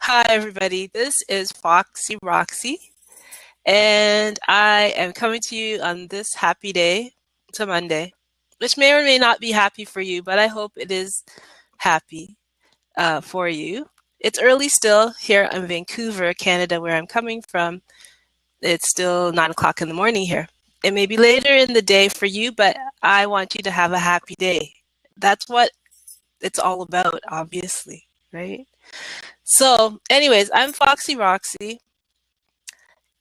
Hi, everybody. This is Foxy Roxy, and I am coming to you on this happy day, to Monday, which may or may not be happy for you, but I hope it is happy for you. It's early still here in Vancouver, Canada, where I'm coming from. It's still 9 o'clock in the morning here. It may be later in the day for you, but I want you to have a happy day. That's what it's all about, obviously, right? So, anyways, I'm Foxy Roxy.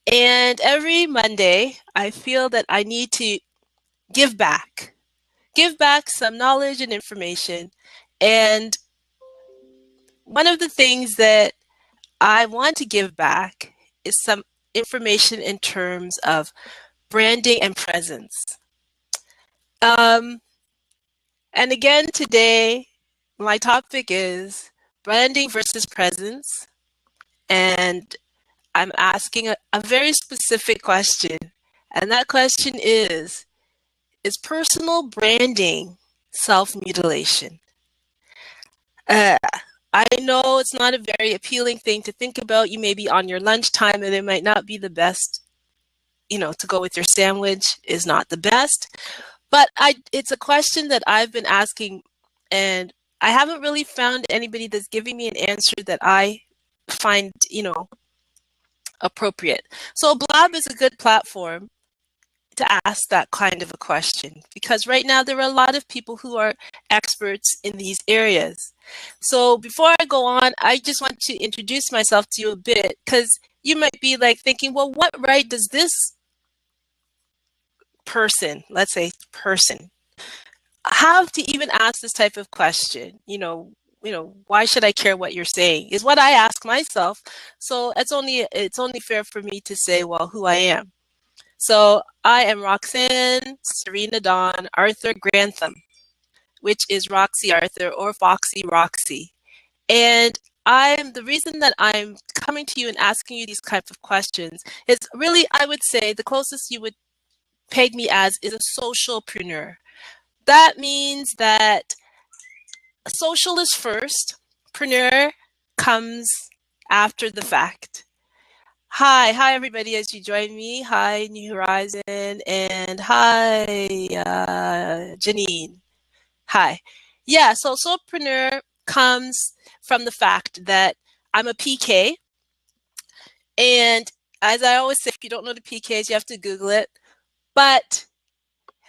And every Monday, I feel that I need to give back, give back some knowledge and information. And one of the things that I want to give back is some information in terms of branding and presence. Um, and again, today, my topic is branding versus presence. And I'm asking a very specific question. And that question is personal branding self-mutilation? Uh, I know it's not a very appealing thing to think about. You may be on your lunchtime and it might not be the best, to go with your sandwich is not the best. But it's a question that I've been asking, and I haven't really found anybody that's giving me an answer that I find, appropriate. So Blab is a good platform to ask that kind of a question, because right now there are a lot of people who are experts in these areas. So before I go on, I just want to introduce myself to you a bit, because you might be like thinking, well, what right does this person, let's say person, have to even ask this type of question? Why should I care what you're saying, is what I ask myself. So it's only fair for me to say, well, who I am. So I am Roxanne Serena Dawn Arthur Grantham, which is Roxy Arthur or Foxy Roxy. And the reason that I'm coming to you and asking you these type of questions is really, I would say, the closest you would peg me as is a socialpreneur. That means that social is first, preneur comes after the fact. Hi everybody as you join me. Hi New Horizon, and hi Janine. Hi. Yeah, so solopreneur comes from the fact that I'm a PK, and as I always say, if you don't know the PKs, you have to Google it. But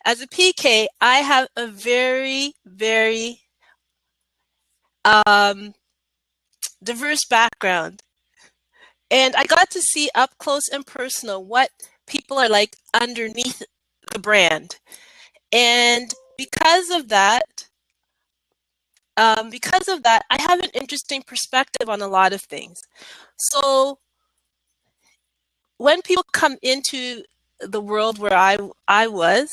as a PK, I have a very, very um, diverse background. And I got to see up close and personal what people are like underneath the brand. And because of that, I have an interesting perspective on a lot of things. So when people come into the world where I was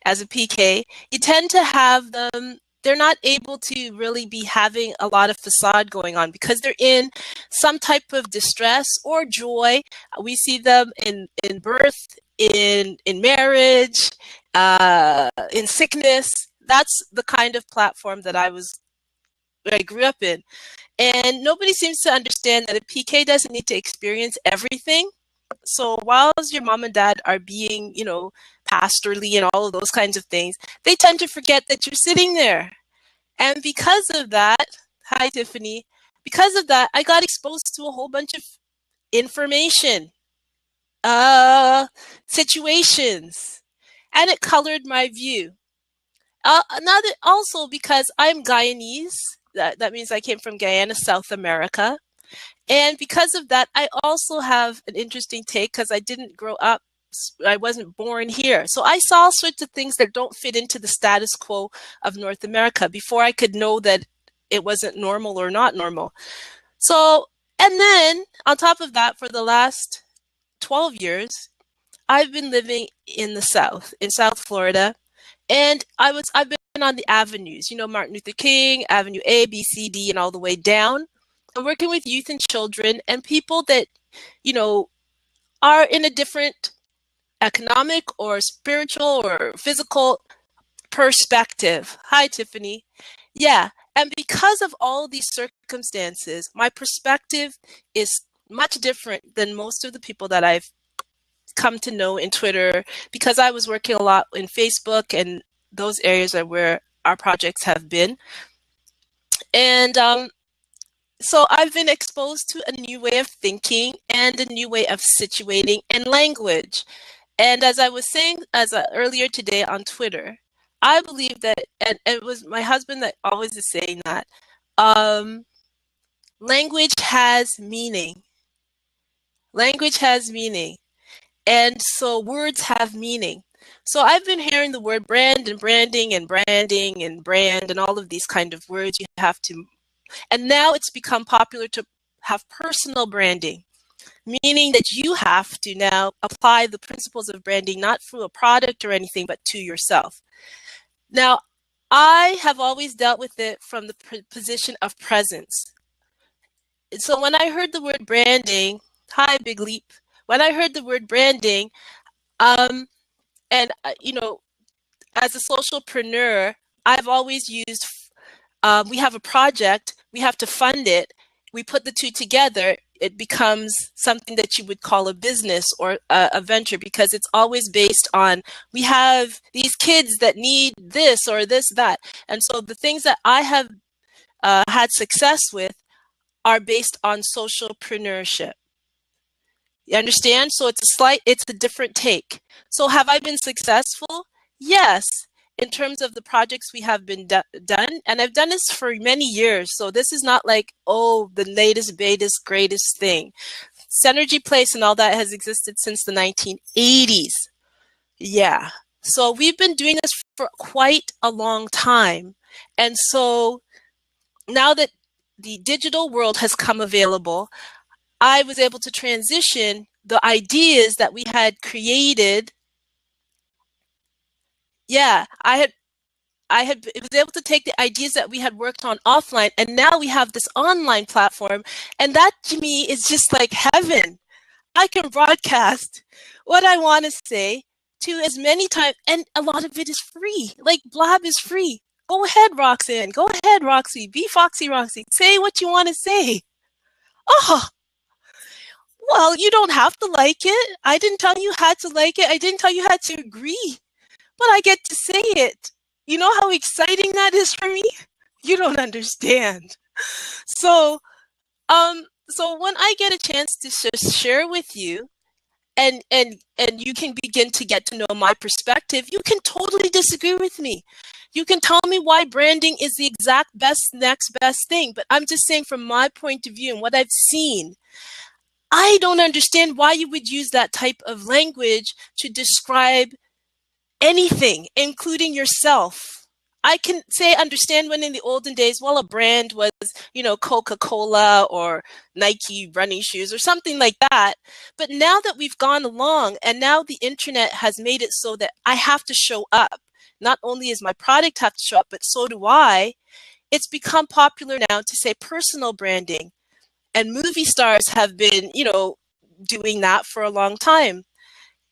as a PK, you tend to have them. They're not able to really be having a lot of facade going on because they're in some type of distress or joy. We see them in birth, in marriage, in sickness. That's the kind of platform that I grew up in. And nobody seems to understand that a PK doesn't need to experience everything. So whilst your mom and dad are being, pastorally and all of those kinds of things, they tend to forget that you're sitting there. And because of that, hi Tiffany, because of that, I got exposed to a whole bunch of information, situations, and it colored my view. Another also because I'm Guyanese, that means I came from Guyana, South America. And because of that, I also have an interesting take because I didn't grow up, I wasn't born here. So I saw all sorts of things that don't fit into the status quo of North America before I could know that it wasn't normal or not normal. So, and then on top of that, for the last 12 years, I've been living in the South, in South Florida. And I've been on the avenues, Martin Luther King, Avenue A, B, C, D, and all the way down. I'm working with youth and children and people that, you know, are in a different economic or spiritual or physical perspective. Hi, Tiffany. Yeah. And because of all these circumstances, my perspective is much different than most of the people that I've come to know in Twitter, because I was working a lot in Facebook and those areas are where our projects have been. And so I've been exposed to a new way of thinking and a new way of situating and language. And as I was saying earlier today on Twitter, I believe that, and it was my husband that always is saying that, um, language has meaning. Language has meaning. And so words have meaning. So I've been hearing the word brand and branding and branding and brand and all of these kind of words you have to, and now it's become popular to have personal branding, meaning that you have to now apply the principles of branding, not through a product or anything, but to yourself. Now, I have always dealt with it from the position of presence. So when I heard the word branding, hi, Big Leap. When I heard the word branding, um, and you know, as a socialpreneur, I've always used, we have a project, we have to fund it, we put the two together, it becomes something that you would call a business or a venture, because it's always based on, we have these kids that need this or this, that. And so the things that I have had success with are based on socialpreneurship. You understand? So it's a different take. So have I been successful? Yes, in terms of the projects we have been done. And I've done this for many years. So this is not like, oh, the latest, greatest thing. Synergy Place and all that has existed since the 1980s. Yeah. So we've been doing this for quite a long time. And so now that the digital world has come available, I was able to transition the ideas that we had created. Yeah, I was able to take the ideas that we had worked on offline, and now we have this online platform, and that to me is just like heaven. I can broadcast what I want to say to as many times, and a lot of it is free. Like Blab is free. Go ahead, Roxanne. Go ahead, Roxy. Be Foxy Roxy. Say what you want to say. Oh, well, you don't have to like it. I didn't tell you had to like it. I didn't tell you had to agree, but I get to say it. You know how exciting that is for me? You don't understand. So, so when I get a chance to just share with you, and you can begin to get to know my perspective, you can totally disagree with me. You can tell me why branding is the exact next best thing, but I'm just saying from my point of view and what I've seen, I don't understand why you would use that type of language to describe anything, including yourself. I can say understand when in the olden days, well, a brand was, Coca-Cola or Nike running shoes or something like that. But now that we've gone along and now the internet has made it so that I have to show up. Not only is my product have to show up, but so do I. It's become popular now to say personal branding. And movie stars have been, doing that for a long time.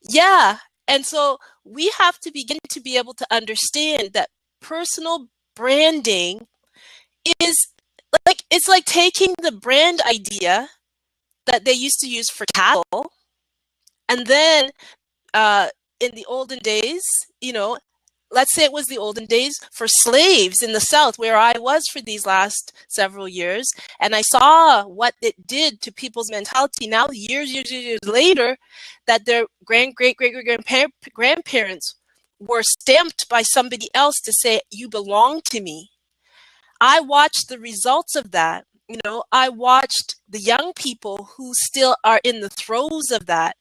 Yeah. And so we have to begin to be able to understand that personal branding is like, it's like taking the brand idea that they used to use for cattle, and then uh, in the olden days, let's say it was the olden days for slaves in the South, where I was for these last several years, and I saw what it did to people's mentality. Now, years later, that their grandparents were stamped by somebody else to say, you belong to me. I watched the results of that. I watched the young people who still are in the throes of that.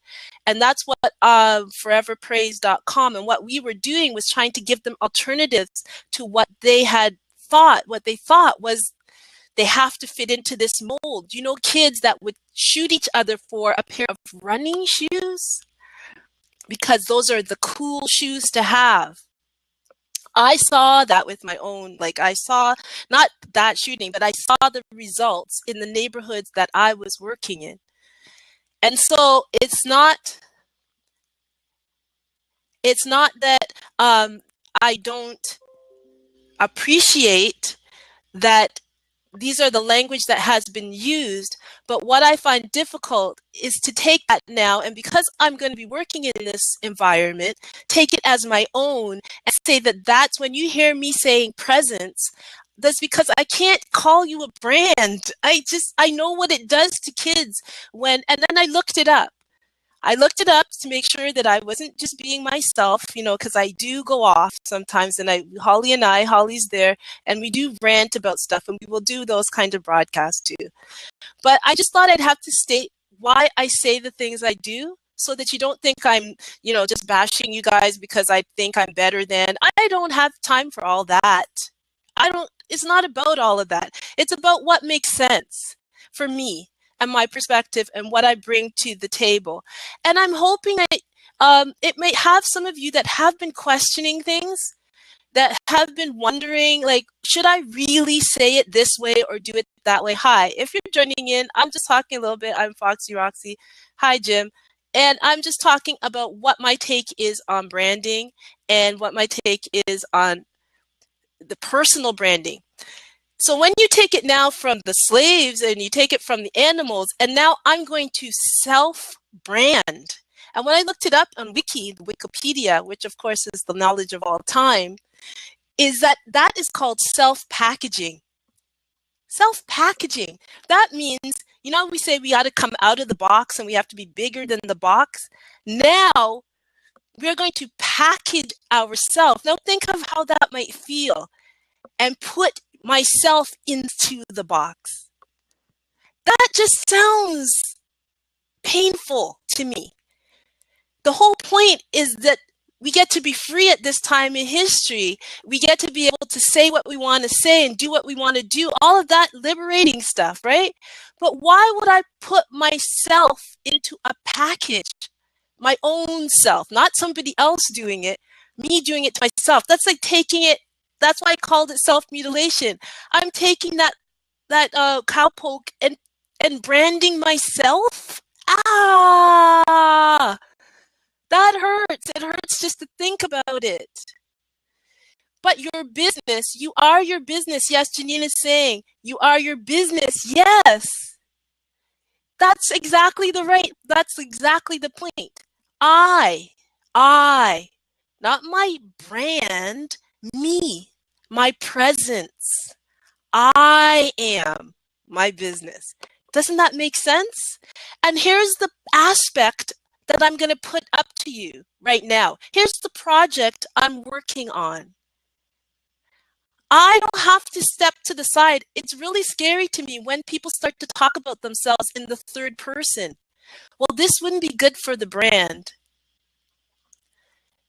And that's what foreverpraise.com and what we were doing was trying to give them alternatives to what they had thought. What they thought was they have to fit into this mold. Kids that would shoot each other for a pair of running shoes because those are the cool shoes to have. I saw that with my own, I saw not that shooting, but I saw the results in the neighborhoods that I was working in. And so it's not that I don't appreciate that these are the language that has been used. But what I find difficult is to take that now, and because I'm going to be working in this environment, take it as my own and say that that's when you hear me saying presence, that's because I can't call you a brand. I know what it does to kids and then I looked it up. I looked it up to make sure that I wasn't just being myself, because I do go off sometimes. And Holly's there, and we do rant about stuff, and we will do those kind of broadcasts too. But I just thought I'd have to state why I say the things I do so that you don't think I'm, just bashing you guys because I think I'm better than. I don't have time for all that. It's not about all of that. It's about what makes sense for me and my perspective and what I bring to the table. And I'm hoping it may have some of you that have been questioning things, that have been wondering, like, should I really say it this way or do it that way? Hi, if you're joining in, I'm just talking a little bit. I'm Foxy Roxy. Hi, Jim. And I'm just talking about what my take is on branding and what my take is on the personal branding. So when you take it now from the slaves and you take it from the animals, and now I'm going to self-brand. And when I looked it up on Wikipedia, which of course is the knowledge of all time, is that is called self-packaging. Self-packaging. That means, we say we got to come out of the box and we have to be bigger than the box. Now we're going to package ourselves. Now think of how that might feel, and put myself into the box. That just sounds painful to me. The whole point is that we get to be free at this time in history. We get to be able to say what we want to say and do what we want to do, all of that liberating stuff, right? But why would I put myself into a package? My own self, not somebody else doing it, me doing it to myself. That's like taking it. That's why I called it self-mutilation. I'm taking that cowpoke and branding myself. Ah, that hurts. It hurts just to think about it. But your business, you are your business. Yes, Janine is saying you are your business. Yes, that's exactly the point. I, not my brand, me. My presence. I am my business. Doesn't that make sense? And here's the aspect that I'm going to put up to you right now. Here's the project I'm working on. I don't have to step to the side. It's really scary to me when people start to talk about themselves in the third person. Well, this wouldn't be good for the brand.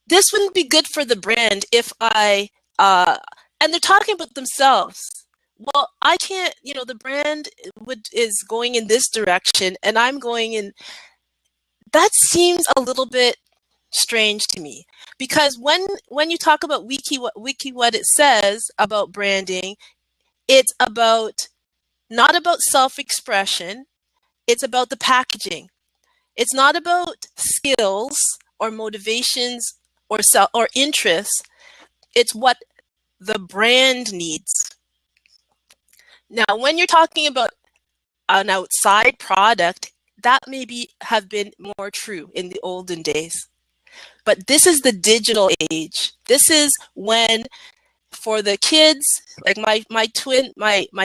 This wouldn't be good for the brand if and they're talking about themselves. Well, I can't, the brand is going in this direction and I'm going in. That seems a little bit strange to me, because when you talk about what it says about branding, it's not about self-expression. It's about the packaging. It's not about skills or motivations or interests. It's what the brand needs. Now, when you're talking about an outside product, that maybe have been more true in the olden days. But this is the digital age. This is when, for the kids, like my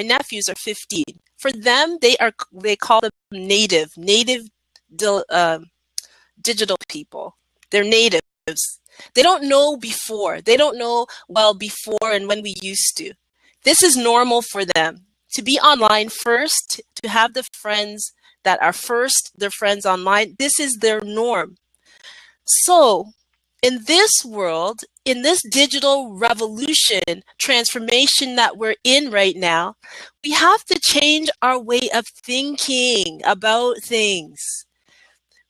nephews are 15. For them, they call them native digital people. They're natives. They don't know before. They don't know well before and when we used to. This is normal for them. To be online first, to have the friends that are their friends online, this is their norm. So in this world, in this digital revolution, transformation that we're in right now, we have to change our way of thinking about things.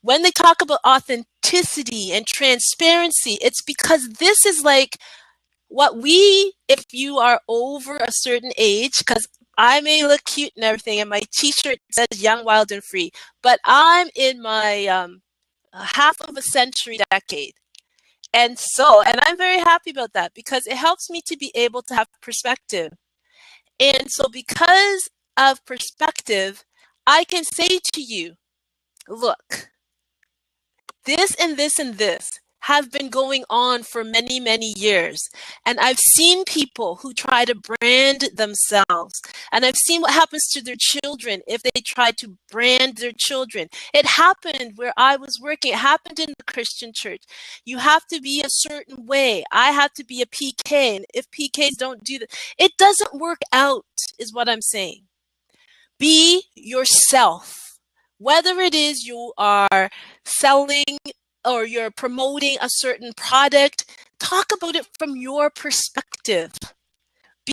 When they talk about authenticity and transparency, it's because this is like if you are over a certain age, because I may look cute and everything, and my t-shirt says young, wild, and free, but I'm in my half of a century decade. And I'm very happy about that, because it helps me to be able to have perspective. And so because of perspective, I can say to you, look, this and this and this have been going on for many, many years. And I've seen people who try to brand themselves. And I've seen what happens to their children if they try to brand their children. It happened where I was working. It happened in the Christian church. You have to be a certain way. I have to be a PK. And if PKs don't do that, it doesn't work out, is what I'm saying. Be yourself. Whether it is you are selling or you're promoting a certain product, talk about it from your perspective.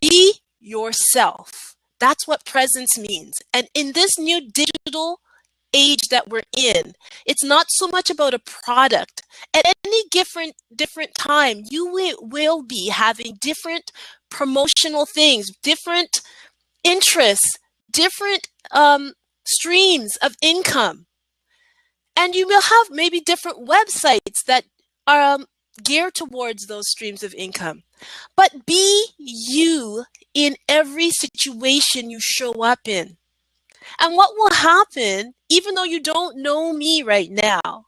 Be yourself. That's what presence means. And in this new digital age that we're in, it's not so much about a product. At any different time, you will be having different promotional things, different interests, different streams of income. And you will have maybe different websites that are geared towards those streams of income. But be you in every situation you show up in. And what will happen, even though you don't know me right now,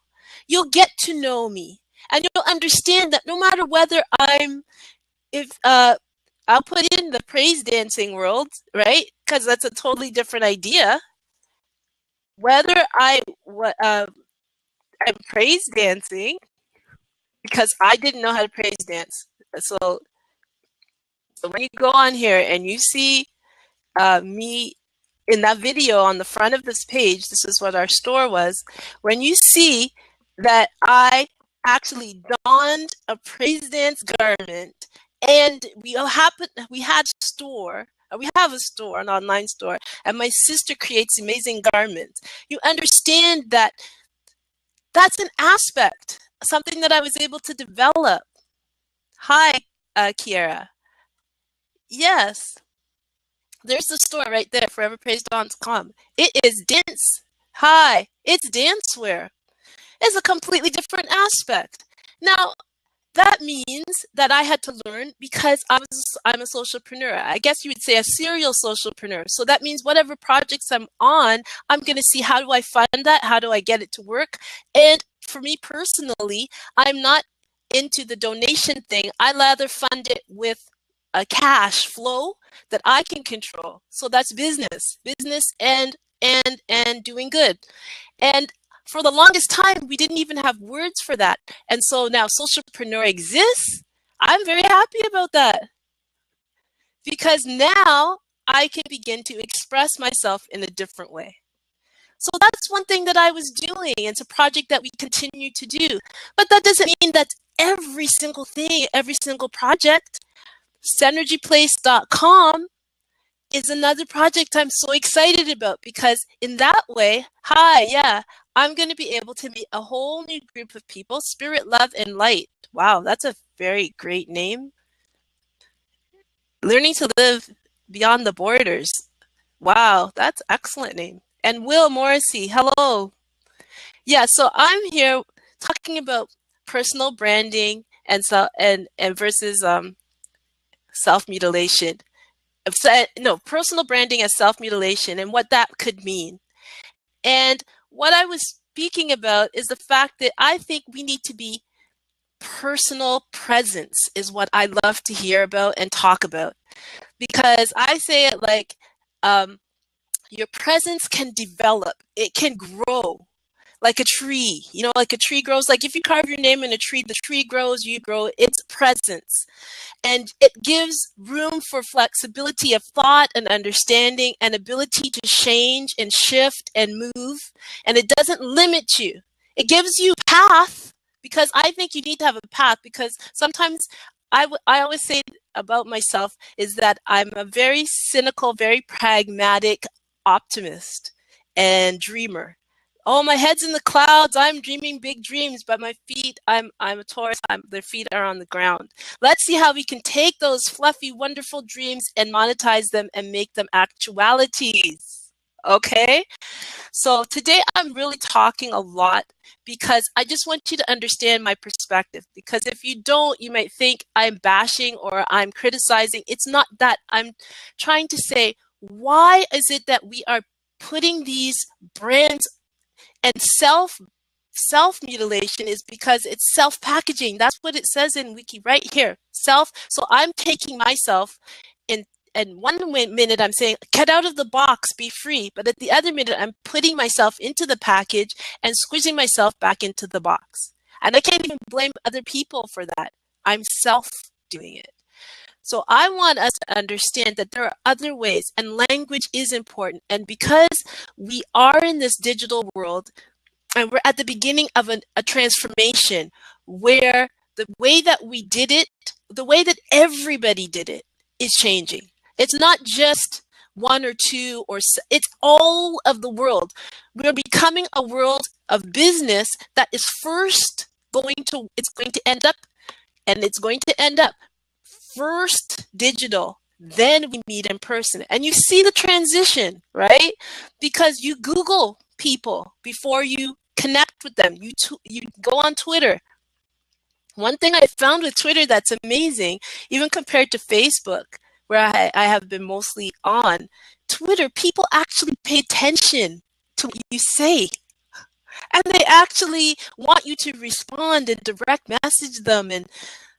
you'll get to know me. And you'll understand that no matter whether I'll put in the praise dancing world, right? Because that's a totally different idea. Whether I'm praise dancing, because I didn't know how to praise dance. So when you go on here and you see me in that video on the front of this page, this is what our store was. When you see that I actually donned a praise dance garment, and we have a store, an online store, and my sister creates amazing garments. You understand that that's an aspect, something that I was able to develop. Hi, Kiera. Yes, there's the store right there, foreverpraise.com. It is dance. Hi, it's dancewear. It's a completely different aspect. Now, that means that I had to learn because I'm a socialpreneur. I guess you would say a serial socialpreneur. So that means whatever projects I'm on, I'm going to see how do I fund that? How do I get it to work? And for me personally, I'm not into the donation thing. I rather fund it with a cash flow that I can control. So that's business and doing good. And for the longest time, we didn't even have words for that. And so now socialpreneur exists. I'm very happy about that because now I can begin to express myself in a different way. So that's one thing that I was doing. It's a project that we continue to do. But that doesn't mean that every single thing, every single project. Synergyplace.com is another project I'm so excited about because in that way, I'm going to be able to meet a whole new group of people, spirit, love, and light. Wow, that's a very great name. Learning to live beyond the borders. Wow, that's an excellent name. And Will Morrissey, hello. Yeah, so I'm here talking about personal branding and versus self-mutilation. No, personal branding as self-mutilation and what that could mean. And what I was speaking about is the fact that I think we need to be personal presence is what I love to hear about and talk about. Because I say it like your presence can develop. It can grow like a tree. You know, like a tree grows. Like if you carve your name in a tree, the tree grows, you grow. It's presence. And it gives room for flexibility of thought and understanding and ability to change and shift and move. And it doesn't limit you. It gives you a path because I think you need to have a path because sometimes I always say about myself is that I'm a very cynical, very pragmatic optimist and dreamer. Oh, my head's in the clouds. I'm dreaming big dreams, but my feet, I'm a Taurus. Their feet are on the ground. Let's see how we can take those fluffy, wonderful dreams and monetize them and make them actualities. Okay? So today I'm really talking a lot because I just want you to understand my perspective. Because if you don't, you might think I'm bashing or I'm criticizing. It's not that. I'm trying to say, why is it that we are putting these brands and self mutilation is because it's self packaging. That's what it says in wiki right here. Self. So I'm taking myself in, and one minute I'm saying get out of the box, be free, but at the other minute I'm putting myself into the package and squeezing myself back into the box. And I can't even blame other people for that. I'm self doing it. So I want us to understand that there are other ways, and language is important. And because we are in this digital world, and we're at the beginning of a transformation where the way that we did it, the way that everybody did it, is changing. It's not just one or two, it's all of the world. We're becoming a world of business that is first it's going to end up, and it's going to end up first digital, then we meet in person. And you see the transition, right? Because you Google people before you connect with them. You go on Twitter. One thing I found with Twitter that's amazing, even compared to Facebook, where I have been mostly on, Twitter, people actually pay attention to what you say. And they actually want you to respond and direct message them, and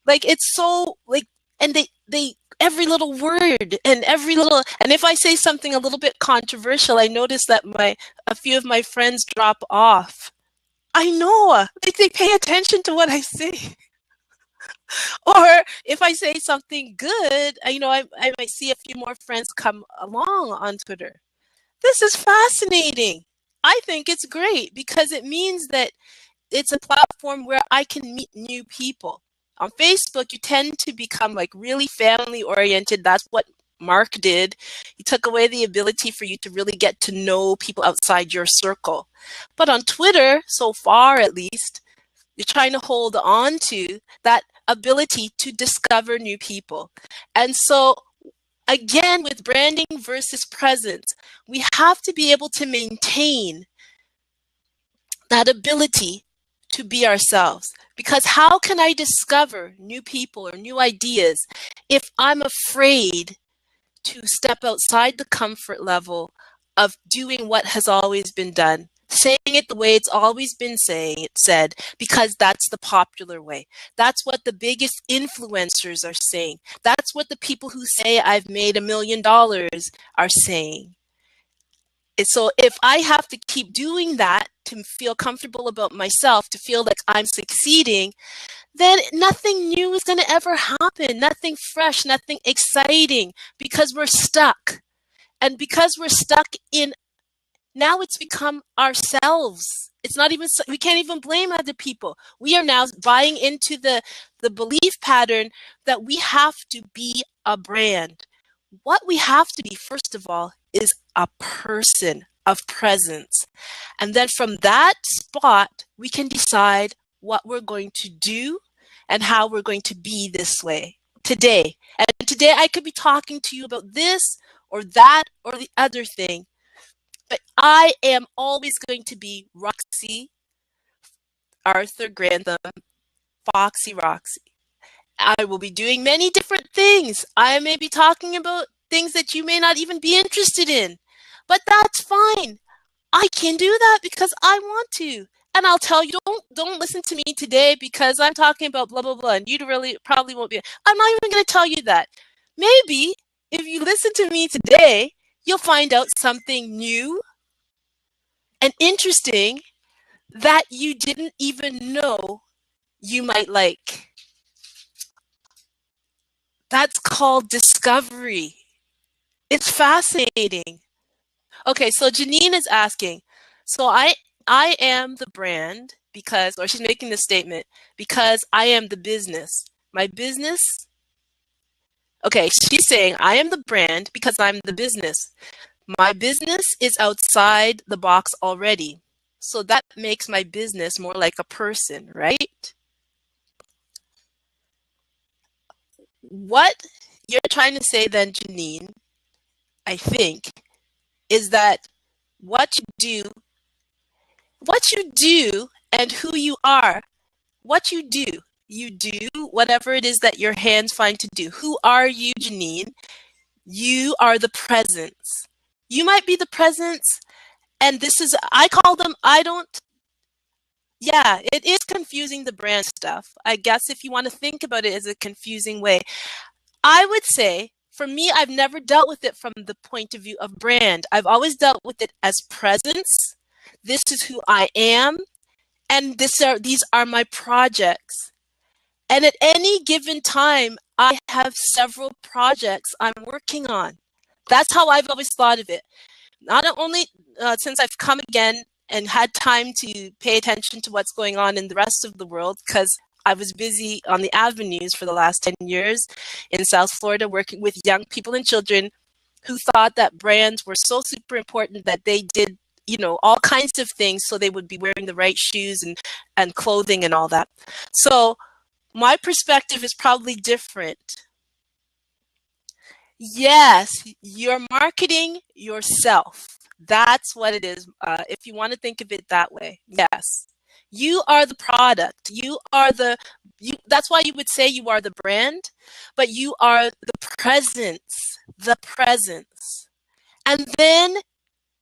like it's so like, and they every little word and every little, and if I say something a little bit controversial, I notice that my a few of my friends drop off. I know, like they pay attention to what I say. Or if I say something good, I might see a few more friends come along on Twitter. This is fascinating. I think it's great because it means that it's a platform where I can meet new people. On Facebook, you tend to become like really family oriented. That's what Mark did. He took away the ability for you to really get to know people outside your circle. But on Twitter, so far at least, you're trying to hold on to that ability to discover new people. And so again, with branding versus presence, we have to be able to maintain that ability to be ourselves. Because how can I discover new people or new ideas if I'm afraid to step outside the comfort level of doing what has always been done? Saying it the way it's always been said, because that's the popular way. That's what the biggest influencers are saying. That's what the people who say I've made $1 million are saying. So if I have to keep doing that to feel comfortable about myself, to feel like I'm succeeding, then nothing new is going to ever happen. Nothing fresh, nothing exciting, because we're stuck. And because we're stuck in, now it's become ourselves. It's not even, we can't even blame other people. We are now buying into the belief pattern that we have to be a brand. What we have to be, first of all, is a person of presence. And then from that spot, we can decide what we're going to do and how we're going to be this way today. And today I could be talking to you about this or that or the other thing, but I am always going to be Roxy, Arthur Grantham, Foxy Roxy. I will be doing many different things. I may be talking about things that you may not even be interested in, but that's fine. I can do that because I want to. And I'll tell you, don't listen to me today because I'm talking about blah blah blah, and you really probably won't be. I'm not even going to tell you that. Maybe if you listen to me today, you'll find out something new and interesting that you didn't even know you might like. That's called discovery. It's fascinating. Okay, so Janine is asking, so I am the brand because, or she's making this statement, because I am the business. My business, okay, she's saying I am the brand because I'm the business. My business is outside the box already. So that makes my business more like a person, right? What you're trying to say then, Janine, I think, is that what you do, what you do and who you are. What you do. You do whatever it is that your hands find to do. Who are you, Janine? You are the presence. You might be the presence, and this is, I call them, I don't, yeah, it is confusing, the brand stuff. I guess if you want to think about it as a confusing way, I would say, for me, I've never dealt with it from the point of view of brand. I've always dealt with it as presence. This is who I am, and these are my projects. And at any given time, I have several projects I'm working on. That's how I've always thought of it. Not only since I've come again and had time to pay attention to what's going on in the rest of the world, because I was busy on the avenues for the last 10 years in South Florida working with young people and children who thought that brands were so super important that they did, you know, all kinds of things so they would be wearing the right shoes and clothing and all that. So my perspective is probably different. Yes, you're marketing yourself. That's what it is. If you want to think of it that way, yes, you are the product. You are you. That's why you would say you are the brand, but you are the presence. The presence, and then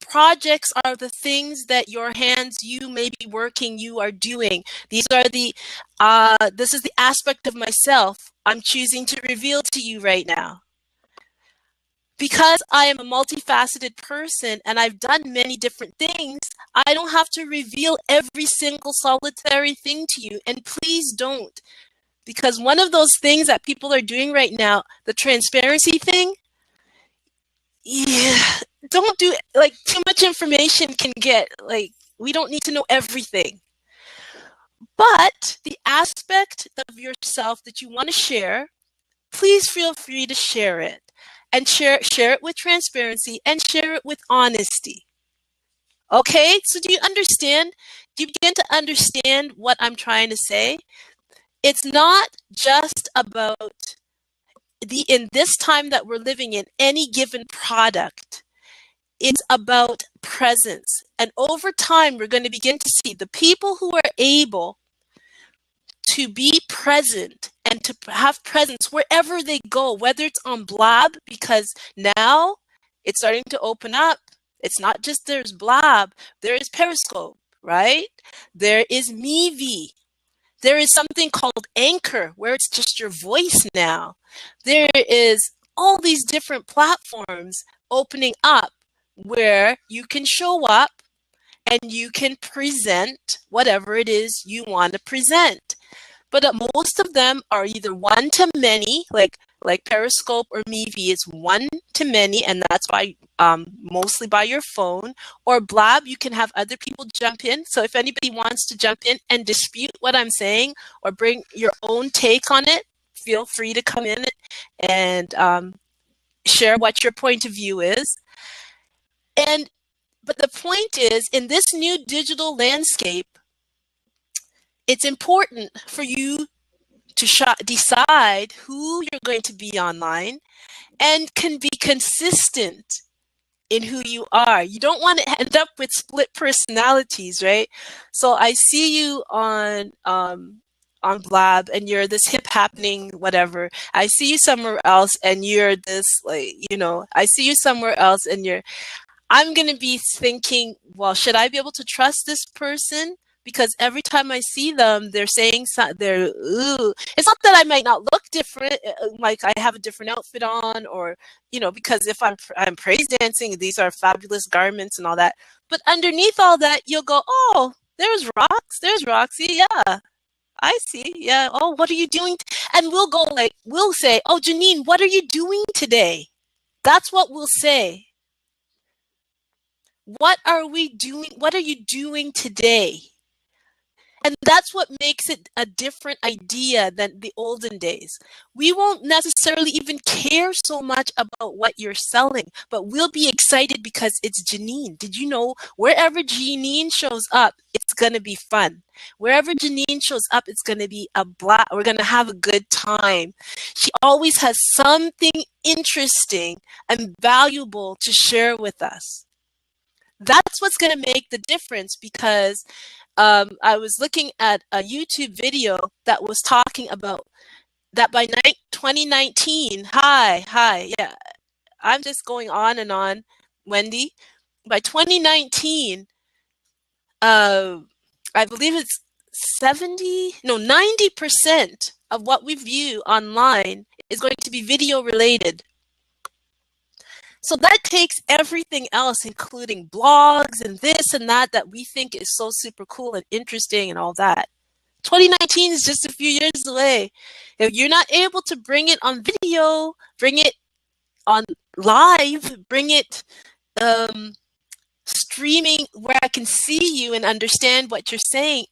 projects are the things that your hands, you may be working, you are doing. These are the. This is the aspect of myself I'm choosing to reveal to you right now. Because I am a multifaceted person and I've done many different things, I don't have to reveal every single solitary thing to you. And please don't. Because one of those things that people are doing right now, the transparency thing, yeah, don't do it. Like, too much information can get, like, we don't need to know everything. But the aspect of yourself that you want to share, please feel free to share it. And share it with transparency and share it with honesty. Okay, so do you understand? Do you begin to understand what I'm trying to say? It's not just about in this time that we're living in, any given product. It's about presence. And over time, we're going to begin to see the people who are able to be present and to have presence wherever they go, whether it's on Blab, because now it's starting to open up. It's not just there's Blab, there is Periscope, right? There is Mevi. There is something called Anchor, where it's just your voice now. There is all these different platforms opening up where you can show up and you can present whatever it is you want to present. But most of them are either one to many, like Periscope or Mevi is one to many, and that's by mostly by your phone. Or Blab, you can have other people jump in. So if anybody wants to jump in and dispute what I'm saying or bring your own take on it, feel free to come in and share what your point of view is. But the point is, in this new digital landscape, it's important for you to decide who you're going to be online and can be consistent in who you are. You don't want to end up with split personalities, right? So I see you on Blab and you're this hip happening whatever. I see you somewhere else and you're this, like, you know, I see you somewhere else and I'm going to be thinking, well, should I be able to trust this person? Because every time I see them, they're saying something, ooh. It's not that I might not look different, like I have a different outfit on, or, you know, because if I'm praise dancing, these are fabulous garments and all that. But underneath all that, you'll go, oh, there's Roxy, yeah. I see, yeah. Oh, what are you doing? And we'll say, oh, Janine, what are you doing today? That's what we'll say. What are we doing? What are you doing today? And that's what makes it a different idea than the olden days. We won't necessarily even care so much about what you're selling, but we'll be excited because it's Janine. Did you know wherever Janine shows up, it's going to be fun. Wherever Janine shows up, it's going to be we're going to have a good time. She always has something interesting and valuable to share with us. That's what's going to make the difference, because I was looking at a YouTube video that was talking about that by 2019, yeah, I'm just going on and on, Wendy. By 2019, uh, I believe it's 90% of what we view online is going to be video related. So that takes everything else, including blogs and this and that we think is so super cool and interesting and all that. 2019 is just a few years away. If you're not able to bring it on video, bring it on live, bring it streaming where I can see you and understand what you're saying,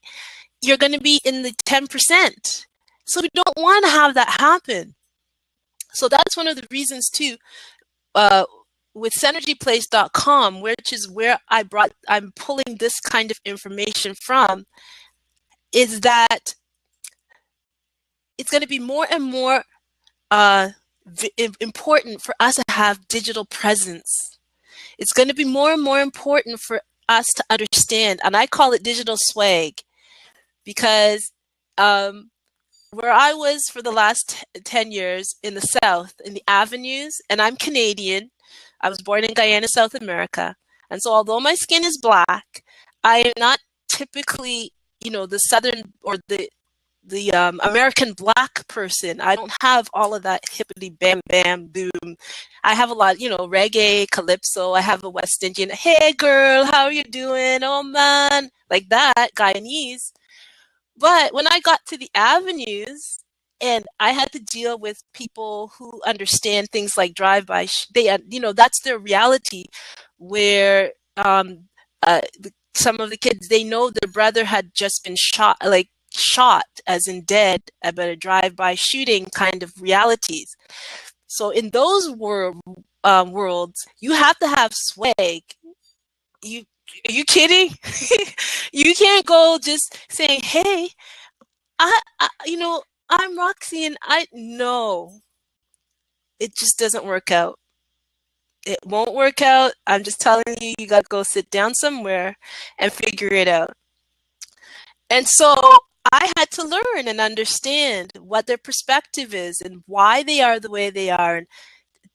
you're going to be in the 10%. So we don't want to have that happen. So that's one of the reasons too, with synergyplace.com, which is where I'm pulling this kind of information from, is that it's going to be more and more important for us to have digital presence. It's going to be more and more important for us to understand, and I call it digital swag, because where I was for the last 10 years in the South, in the avenues, and I'm Canadian, I was born in Guyana, South America, and so although my skin is black, I am not typically, the Southern or the American black person. I don't have all of that hippity bam bam boom. I have a lot, reggae, calypso. I have a West Indian, hey girl, how are you doing? Oh man, like that, Guyanese. But when I got to the avenues and I had to deal with people who understand things like drive-by, that's their reality, where some of the kids, they know their brother had just been shot, like shot as in dead, about a drive-by shooting kind of realities. So in those worlds, you have to have swag. Are you kidding? You can't go just saying, "Hey, I'm Roxy," and I know it just doesn't work out. It won't work out. I'm just telling you, you got to go sit down somewhere and figure it out. And so I had to learn and understand what their perspective is and why they are the way they are. And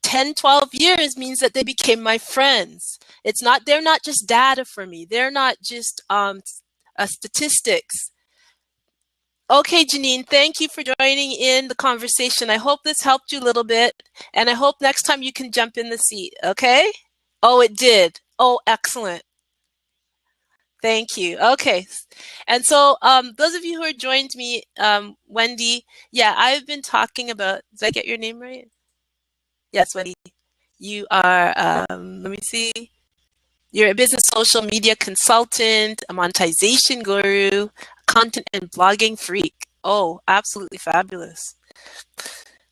10, 12 years means that they became my friends. They're not just data for me. They're not just statistics. Okay, Janine, thank you for joining in the conversation. I hope this helped you a little bit, and I hope next time you can jump in the seat, okay? Oh, it did. Oh, excellent. Thank you. Okay. And so those of you who are joined me, Wendy, yeah, I've been talking about, did I get your name right? Yes, Wendy. You are, let me see. You're a business social media consultant, a monetization guru, content and blogging freak. Oh, absolutely fabulous.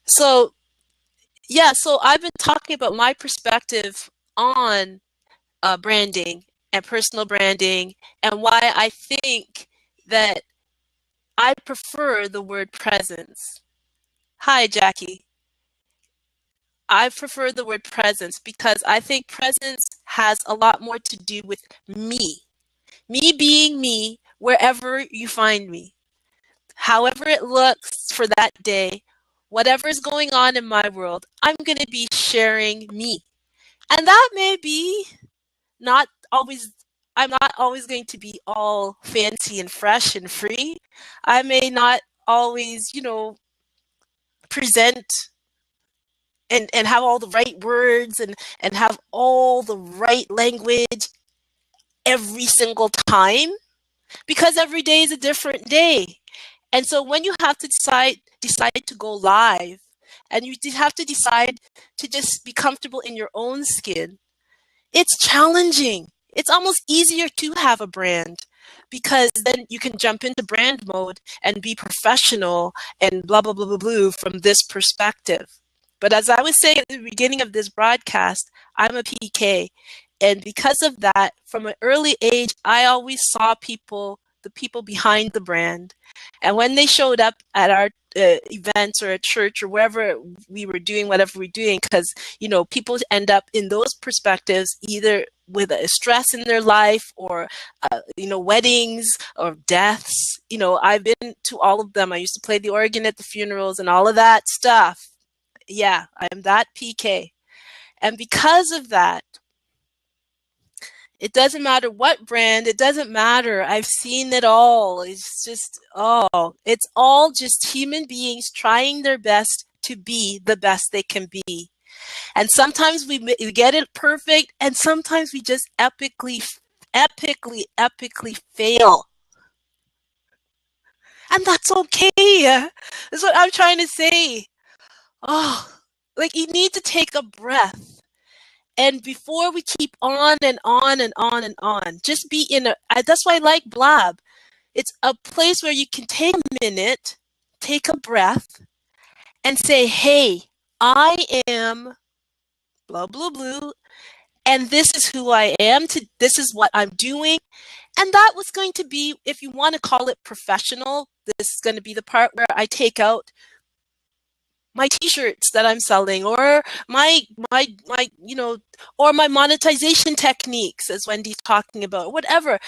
So, yeah, so I've been talking about my perspective on branding and personal branding, and why I think that I prefer the word presence. Hi, Jackie. I prefer the word presence because I think presence has a lot more to do with me. Me being me wherever you find me. However it looks for that day, whatever is going on in my world, I'm going to be sharing me. And that may be not always, I'm not always going to be all fancy and fresh and free. I may not always, present and have all the right words and have all the right language every single time, because every day is a different day. And so when you have to decide to go live, and you have to decide to just be comfortable in your own skin, it's challenging. It's almost easier to have a brand, because then you can jump into brand mode and be professional and blah, blah, blah, blah, blah from this perspective. But as I was saying at the beginning of this broadcast, I'm a PK. And because of that, from an early age, I always saw the people behind the brand. And when they showed up at our events or at church or wherever we were doing whatever we're doing, because people end up in those perspectives, either with a stress in their life, or weddings or deaths. I've been to all of them. I used to play the organ at the funerals and all of that stuff. Yeah, I am that PK. And because of that, it doesn't matter what brand, it doesn't matter. I've seen it all. It's just, oh, it's all just human beings trying their best to be the best they can be. And sometimes we get it perfect, and sometimes we just epically fail. And that's okay. That's what I'm trying to say. Oh, like, you need to take a breath. And before we keep on and on and on and on, just be that's why I like Blab. It's a place where you can take a minute, take a breath, and say, hey, I am blah, blah, blah, and this is who I am, this is what I'm doing. And that was going to be, if you want to call it professional, this is going to be the part where I take out my t-shirts that I'm selling, or my or my monetization techniques, as Wendy's talking about, whatever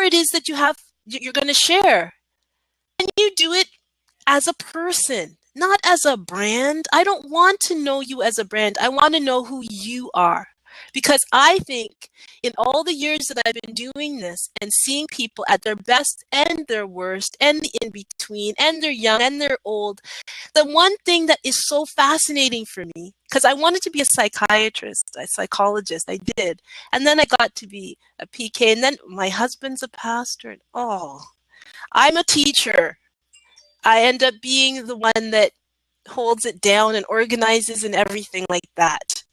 it is that you're going to share. And you do it as a person, not as a brand. I don't want to know you as a brand. I want to know who you are. Because I think in all the years that I've been doing this and seeing people at their best and their worst and the in-between, and they're young and they're old, the one thing that is so fascinating for me, because I wanted to be a psychiatrist, a psychologist, I did. And then I got to be a PK, and then my husband's a pastor. And I'm a teacher. I end up being the one that holds it down and organizes and everything like that.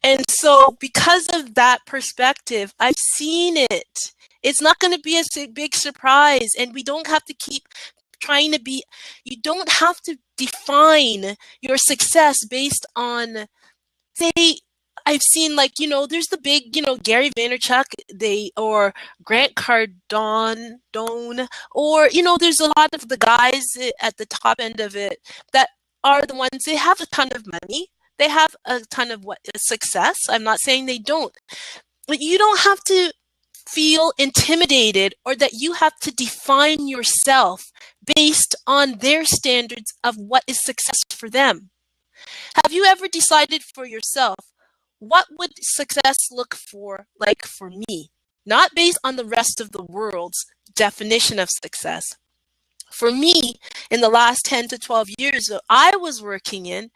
And so because of that perspective, I've seen it. It's not going to be a big surprise. And we don't have to keep trying to be, you don't have to define your success based on, say, I've seen, like, there's the big, Gary Vaynerchuk, or Grant Cardone, or, there's a lot of the guys at the top end of it that are the ones, they have a ton of money. They have a ton of success. I'm not saying they don't. But you don't have to feel intimidated, or that you have to define yourself based on their standards of what is success for them. Have you ever decided for yourself, what would success look like for me? Not based on the rest of the world's definition of success. For me, in the last 10 to 12 years that I was working in,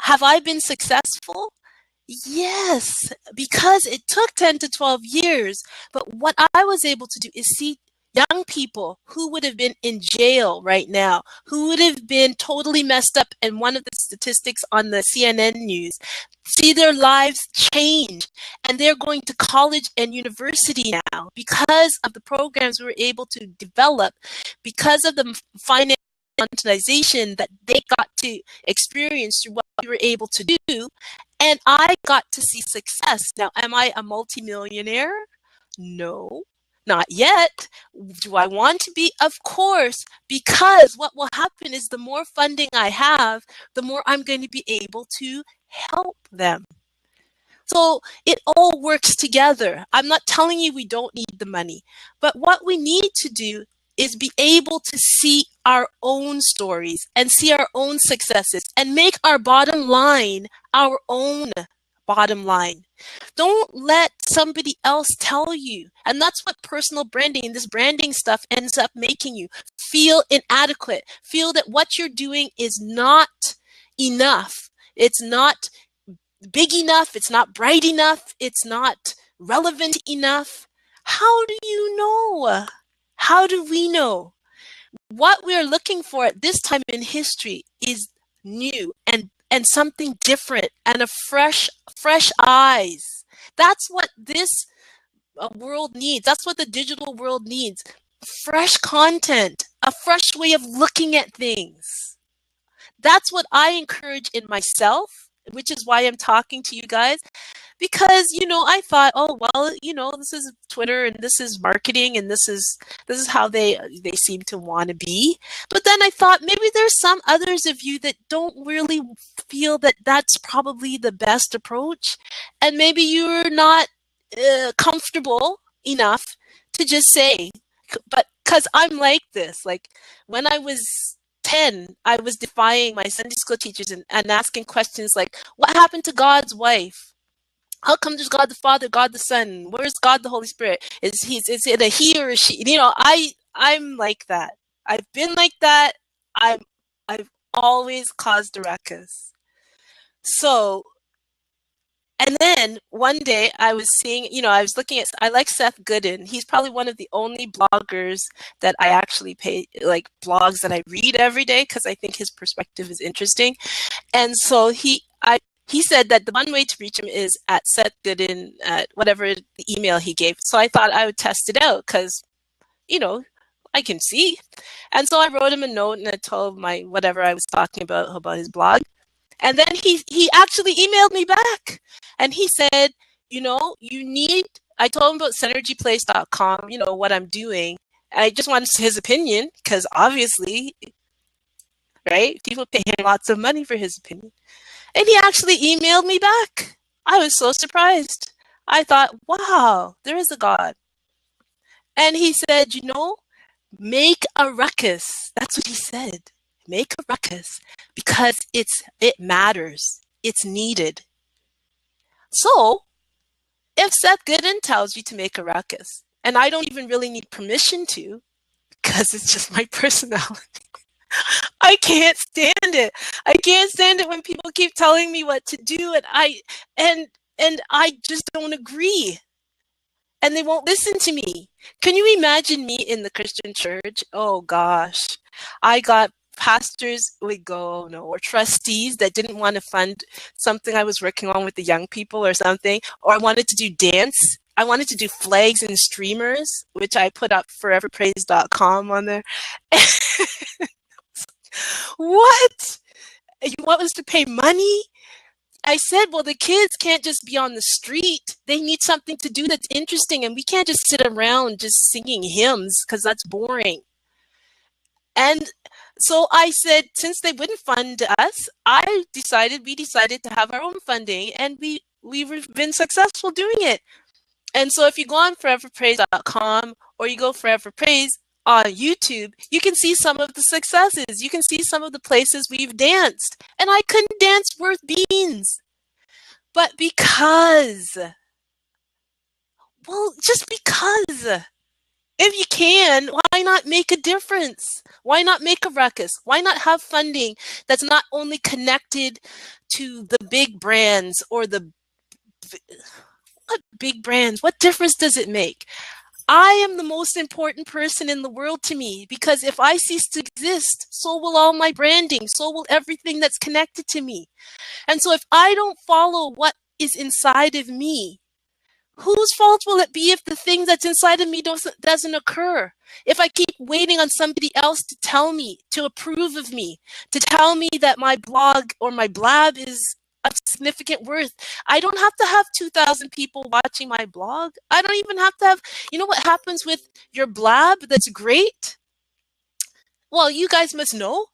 have I been successful? Yes, because it took 10 to 12 years. But what I was able to do is see young people who would have been in jail right now, who would have been totally messed up, and one of the statistics on the CNN news, see their lives change, and they're going to college and university now because of the programs we were able to develop, because of the financial monetization that they got to experience through what we were able to do. And I got to see success. Now, am I a multimillionaire? No, not yet. Do I want to be? Of course, because what will happen is the more funding I have, the more I'm going to be able to help them. So it all works together. I'm not telling you we don't need the money, but what we need to do is be able to see our own stories and see our own successes and make our bottom line our own bottom line. Don't let somebody else tell you. And that's what personal branding and this branding stuff ends up making you feel inadequate, feel that what you're doing is not enough. It's not big enough. It's not bright enough. It's not relevant enough. How do you know? How do we know? What we're looking for at this time in history is new and something different, and a fresh eyes. That's what this world needs. That's what the digital world needs. Fresh content, a fresh way of looking at things. That's what I encourage in myself, which is why I'm talking to you guys. Because, I thought, oh, well, this is Twitter and this is marketing and this is how they seem to want to be. But then I thought maybe there's some others of you that don't really feel that that's probably the best approach. And maybe you're not comfortable enough to just say, but because I'm like this, like when I was 10, I was defying my Sunday school teachers and asking questions like, what happened to God's wife? How come there's God the Father, God the Son? Where's God the Holy Spirit? Is it a he or a she? I'm like that. I've been like that. I'm I've always caused a ruckus. So, and then one day I was seeing, I was looking at, I like Seth Godin. He's probably one of the only bloggers that I actually pay, like blogs that I read every day because I think his perspective is interesting. And so he said that the one way to reach him is at Seth Godin at whatever the email he gave. So I thought I would test it out because, you know, I can see. And so I wrote him a note and I told him whatever I was talking about his blog. And then he actually emailed me back and he said, I told him about synergyplace.com, what I'm doing. I just wanted his opinion because obviously, right, people pay him lots of money for his opinion. And he actually emailed me back. I was so surprised. I thought, wow, there is a God. And he said, make a ruckus. That's what he said. Make a ruckus because it matters. It's needed. So if Seth Godin tells you to make a ruckus, and I don't even really need permission to, because it's just my personality, I can't stand it. I can't stand it when people keep telling me what to do, and I just don't agree. And they won't listen to me. Can you imagine me in the Christian church? Oh gosh. I got pastors would go, no, or trustees that didn't want to fund something I was working on with the young people or something, or I wanted to do dance. I wanted to do flags and streamers, which I put up foreverpraise.com on there. What? You want us to pay money? I said, well, the kids can't just be on the street. They need something to do that's interesting, and we can't just sit around just singing hymns because that's boring. And so I said, since they wouldn't fund us, we decided to have our own funding, and we've been successful doing it. And so if you go on foreverpraise.com or you go Forever Praise on YouTube, you can see some of the successes. You can see some of the places we've danced. And I couldn't dance worth beans. But just because. If you can, why not make a difference? Why not make a ruckus? Why not have funding that's not only connected to the big brands or what big brands? What difference does it make? I am the most important person in the world to me because if I cease to exist, so will all my branding, so will everything that's connected to me. And so if I don't follow what is inside of me, whose fault will it be if the thing that's inside of me doesn't occur? If I keep waiting on somebody else to tell me, to approve of me, to tell me that my blog or my blab is of significant worth. I don't have to have 2,000 people watching my blog. I don't even have to have, what happens with your blab that's great? Well, you guys must know.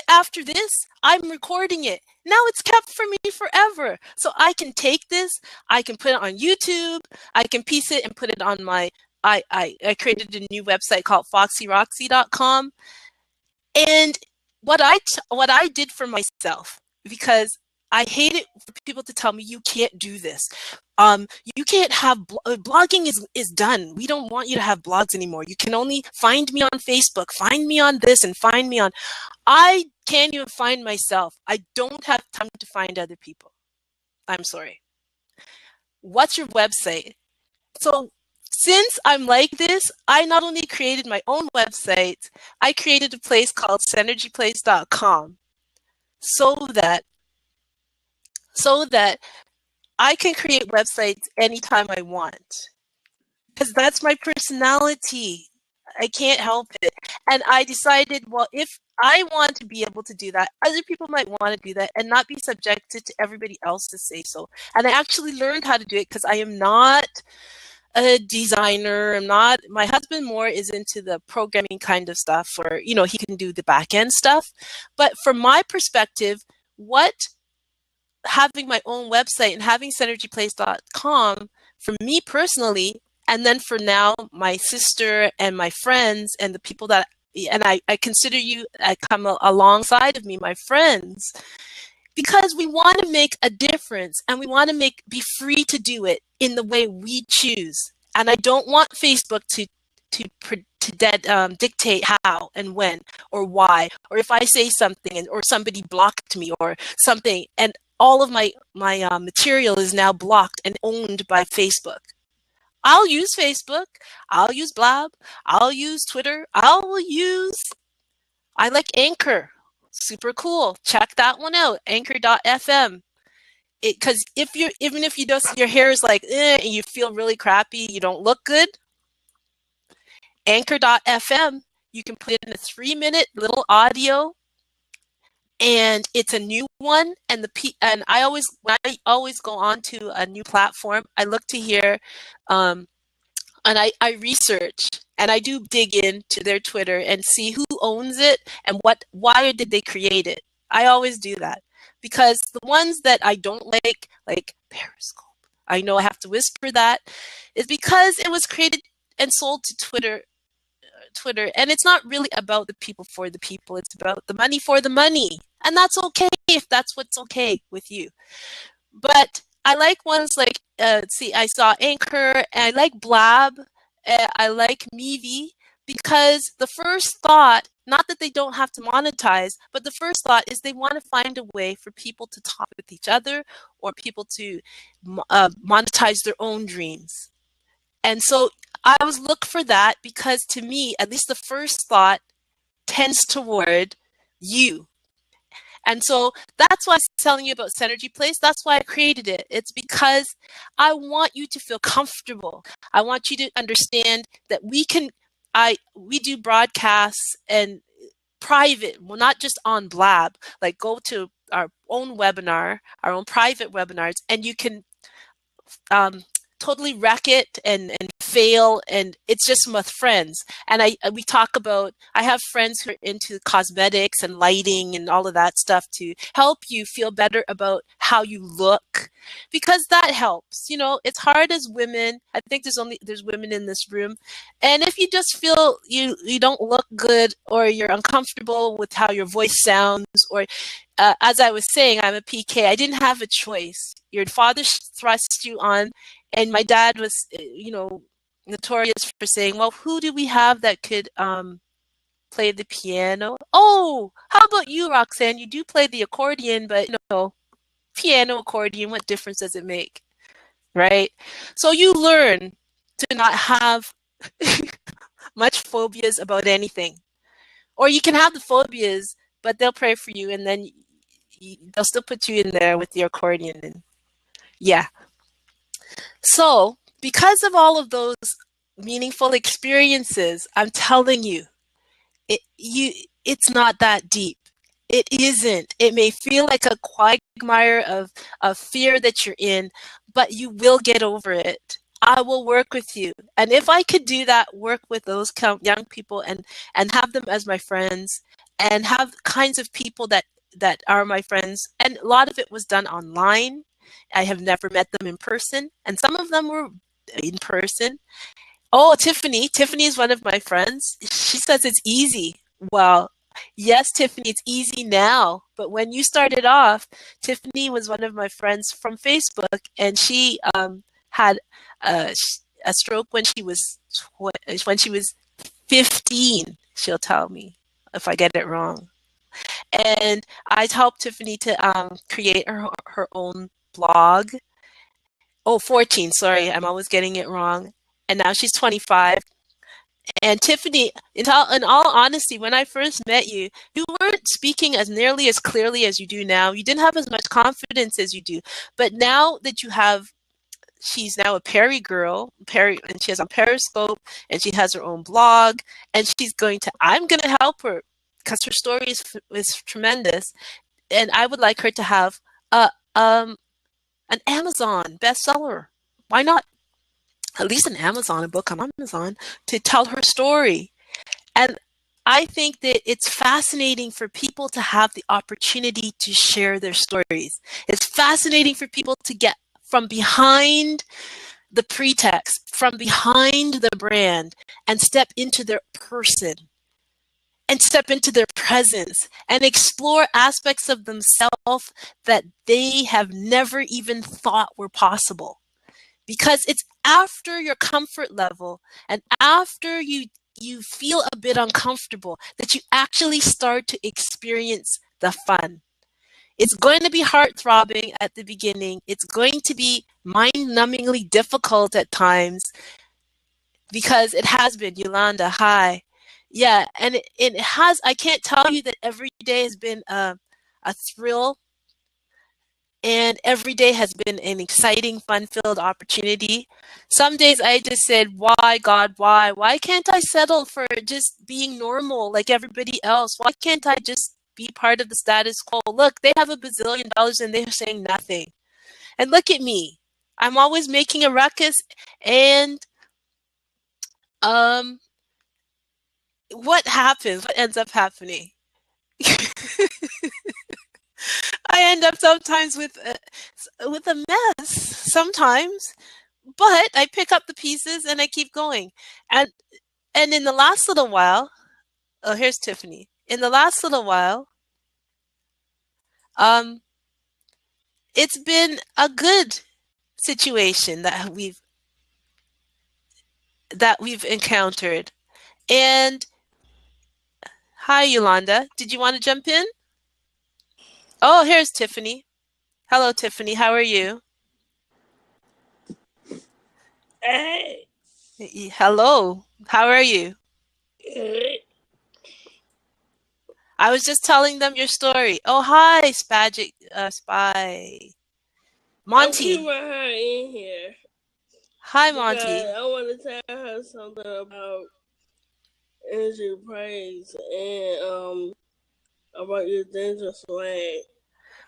After this, I'm recording it. Now it's kept for me forever. So I can take this, I can put it on YouTube, I can piece it and put it on I created a new website called foxyroxy.com. And what I did for myself, because I hate it for people to tell me you can't do this. You can't have blogging is done. We don't want you to have blogs anymore. You can only find me on Facebook, find me on this, and find me on. I can't even find myself. I don't have time to find other people. I'm sorry. What's your website? So since I'm like this, I not only created my own website, I created a place called synergyplace.com so that I can create websites anytime I want. Because that's my personality. I can't help it. And I decided, well, if I want to be able to do that, other people might want to do that and not be subjected to everybody else to say so. And I actually learned how to do it because I am not a designer. My husband more is into the programming kind of stuff, or, he can do the back end stuff. But from my perspective, what having my own website and having synergyplace.com for me personally, and then for now, my sister and my friends and the people that, and I consider you, I come alongside of me, my friends, because we want to make a difference and we want to be free to do it in the way we choose. And I don't want Facebook to dictate how and when or why, or if I say something or somebody blocked me or something, and all of my material is now blocked and owned by Facebook. I'll use Facebook, I'll use Blab, I'll use Twitter, I like Anchor. Super cool. Check that one out. Anchor.fm. Because even if you don't, your hair is like, and you feel really crappy, you don't look good, Anchor.fm, you can put in a 3-minute little audio, and it's a new one. And when I always go on to a new platform, I look to hear, and I research and I do dig into their Twitter and see who owns it and why did they create it. I always do that, because the ones that I don't like Periscope, I know I have to whisper that, is because it was created and sold to Twitter, and it's not really about the people for the people. It's about the money for the money, and that's okay if that's what's okay with you. But I like ones like, I saw Anchor, and I like Blab, I like Meavy, because the first thought, not that they don't have to monetize, but the first thought is they want to find a way for people to talk with each other or people to monetize their own dreams. And so I always look for that, because to me, at least the first thought tends toward you. And so that's why I was telling you about Synergy Place. That's why I created it. It's because I want you to feel comfortable. I want you to understand that we do broadcasts and private, well, not just on Blab, like go to our own webinar, our own private webinars, and you can totally wreck it and fail, and it's just with friends. And we talk about, I have friends who are into cosmetics and lighting and all of that stuff to help you feel better about how you look, because that helps. You know, it's hard as women. I think there's women in this room, and if you just feel you don't look good, or you're uncomfortable with how your voice sounds, or as I was saying, I'm a PK. I didn't have a choice. Your father thrust you on, and my dad was, notorious for saying, well, who do we have that could play the piano? Oh, how about you, Roxanne? You do play the accordion, but piano, accordion, what difference does it make? Right? So you learn to not have much phobias about anything. Or you can have the phobias, but they'll pray for you, and then they'll still put you in there with the accordion. And yeah. So because of all of those meaningful experiences, I'm telling you, it's not that deep. It isn't. It may feel like a quagmire of fear that you're in, but you will get over it. I will work with you. And if I could do that, work with those young people and have them as my friends, and have kinds of people that are my friends. And a lot of it was done online. I have never met them in person, and some of them were in person. Oh, Tiffany. Tiffany is one of my friends. She says it's easy. Well, yes, Tiffany, it's easy now. But when you started off, Tiffany was one of my friends from Facebook, and she had a stroke when she was 15. She'll tell me if I get it wrong. And I helped Tiffany to create her own blog. Oh, 14, sorry, I'm always getting it wrong. And now she's 25. And Tiffany, in all honesty, when I first met you, you weren't speaking as nearly as clearly as you do now. You didn't have as much confidence as you do. But now that you have, she's now a Perry girl, and she has on Periscope, and she has her own blog, and I'm going to help her, because her story is tremendous. And I would like her to have an Amazon bestseller. Why not? At least an Amazon, a book on Amazon, to tell her story. And I think that it's fascinating for people to have the opportunity to share their stories. It's fascinating for people to get from behind the pretext from behind the brand and step into their person and step into their presence and explore aspects of themselves that they have never even thought were possible. Because it's after your comfort level and after you feel a bit uncomfortable that you actually start to experience the fun. It's going to be heart throbbing at the beginning. It's going to be mind numbingly difficult at times because it has been. Yolanda, hi. Yeah, and it has, I can't tell you that every day has been a thrill, and every day has been an exciting, fun-filled opportunity. Some days I just said, why, God, why? Why can't I settle for just being normal like everybody else? Why can't I just be part of the status quo? Look, they have $1 billion and they're saying nothing. And look at me. I'm always making a ruckus, and um what happens? What ends up happening? I end up sometimes with a mess sometimes, but I pick up the pieces and I keep going. And and in the last little while, oh, here's Tiffany. In the last little while, um, it's been a good situation that we've encountered. And hi, Yolanda. Did you want to jump in? Oh, here's Tiffany. Hello, Tiffany. How are you? Hey. Hello. How are you? Good. I was just telling them your story. Oh, hi, Spagic, Spy. I'm keeping Monty. her in here Hi, because Monty. I want to tell her something about energy praise and about your dangerous swag.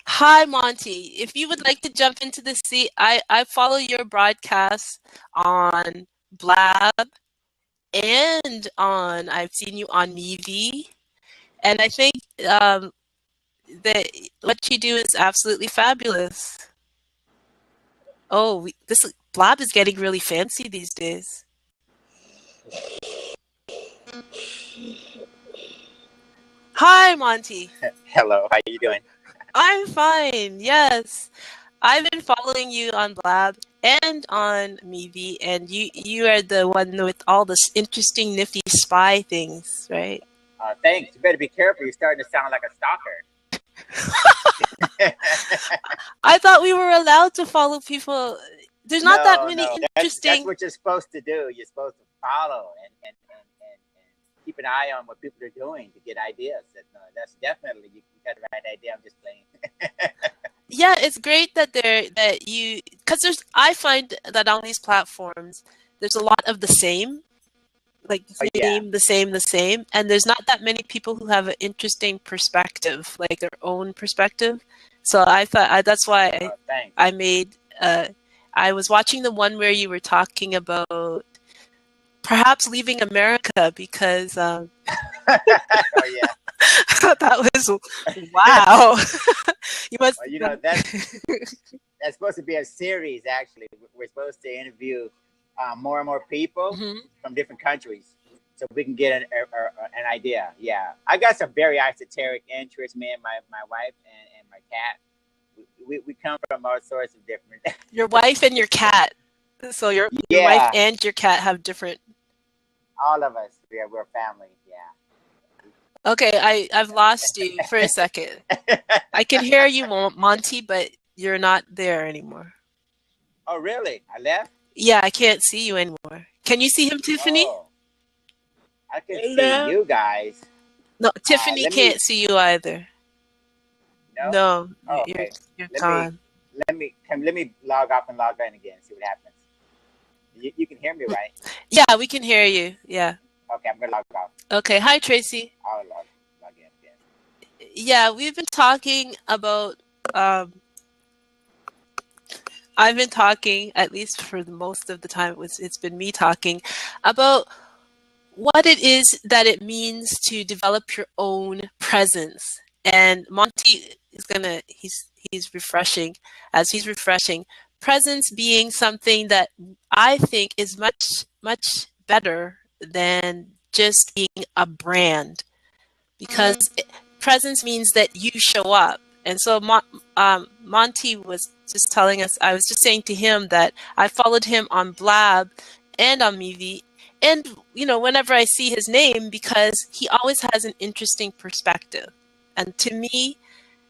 Hi, Monty. If you would like to jump into the seat, I follow your broadcasts on Blab and on, I've seen you on Mevi. And I think that what you do is absolutely fabulous. Oh, this Blab is getting really fancy these days. Hi, Monty. Hello, how you doing? I'm fine. Yes. I've been following you on Blab and on Mevi, and you are the one with all this interesting, nifty spy things, right? Thanks. You better be careful. You're starting to sound like a stalker. I thought we were allowed to follow people. There's not that No, many no. That's interesting. what you're supposed to do. You're supposed to follow and keep an eye on what people are doing to get ideas. That's definitely you got the right idea. I'm just playing. Yeah, it's great that because I find that on these platforms there's a lot of the same, like the Oh yeah. same, the same, the same, and there's not that many people who have an interesting perspective, like their own perspective. So I thought that's why Thanks. I made. I was watching the one where you were talking about perhaps leaving America because Oh yeah. that was wow. You must. Well, you know that's supposed to be a series. Actually, we're supposed to interview more and more people Mhm. from different countries, so we can get an idea. Yeah, I got some very esoteric interests. Me and my wife and my cat. We come from all sorts of different. Your wife and your cat. So your wife Yeah, and your cat have different. all of us. We're family. Okay, I've lost you for a second. Yeah. I can hear you, Monty, but you're not there anymore. Oh really? I left. Yeah, I can't see you anymore. Can you see him, Tiffany? Oh, I can see Hello. you guys. No, Tiffany Let me. can't see you either. No. No, Oh, you're okay. you're Let me gone. let me log off and log in again. See what happens. You can hear me, right? Yeah, we can hear you. Yeah. Okay, I'm gonna log off. Okay. Hi, Tracy. I'll log in again. Yeah, we've been talking about. Um, I've been talking, at least for the most of the time. It's been me talking about what it is that it means to develop your own presence. And Monty is he's refreshing, as he's refreshing, presence being something that I think is much, much better than just being a brand because Mhm. presence means that you show up. And so Monty was just telling us, I was just saying to him that I followed him on Blab and on Mevi. And, whenever I see his name, because he always has an interesting perspective. And to me,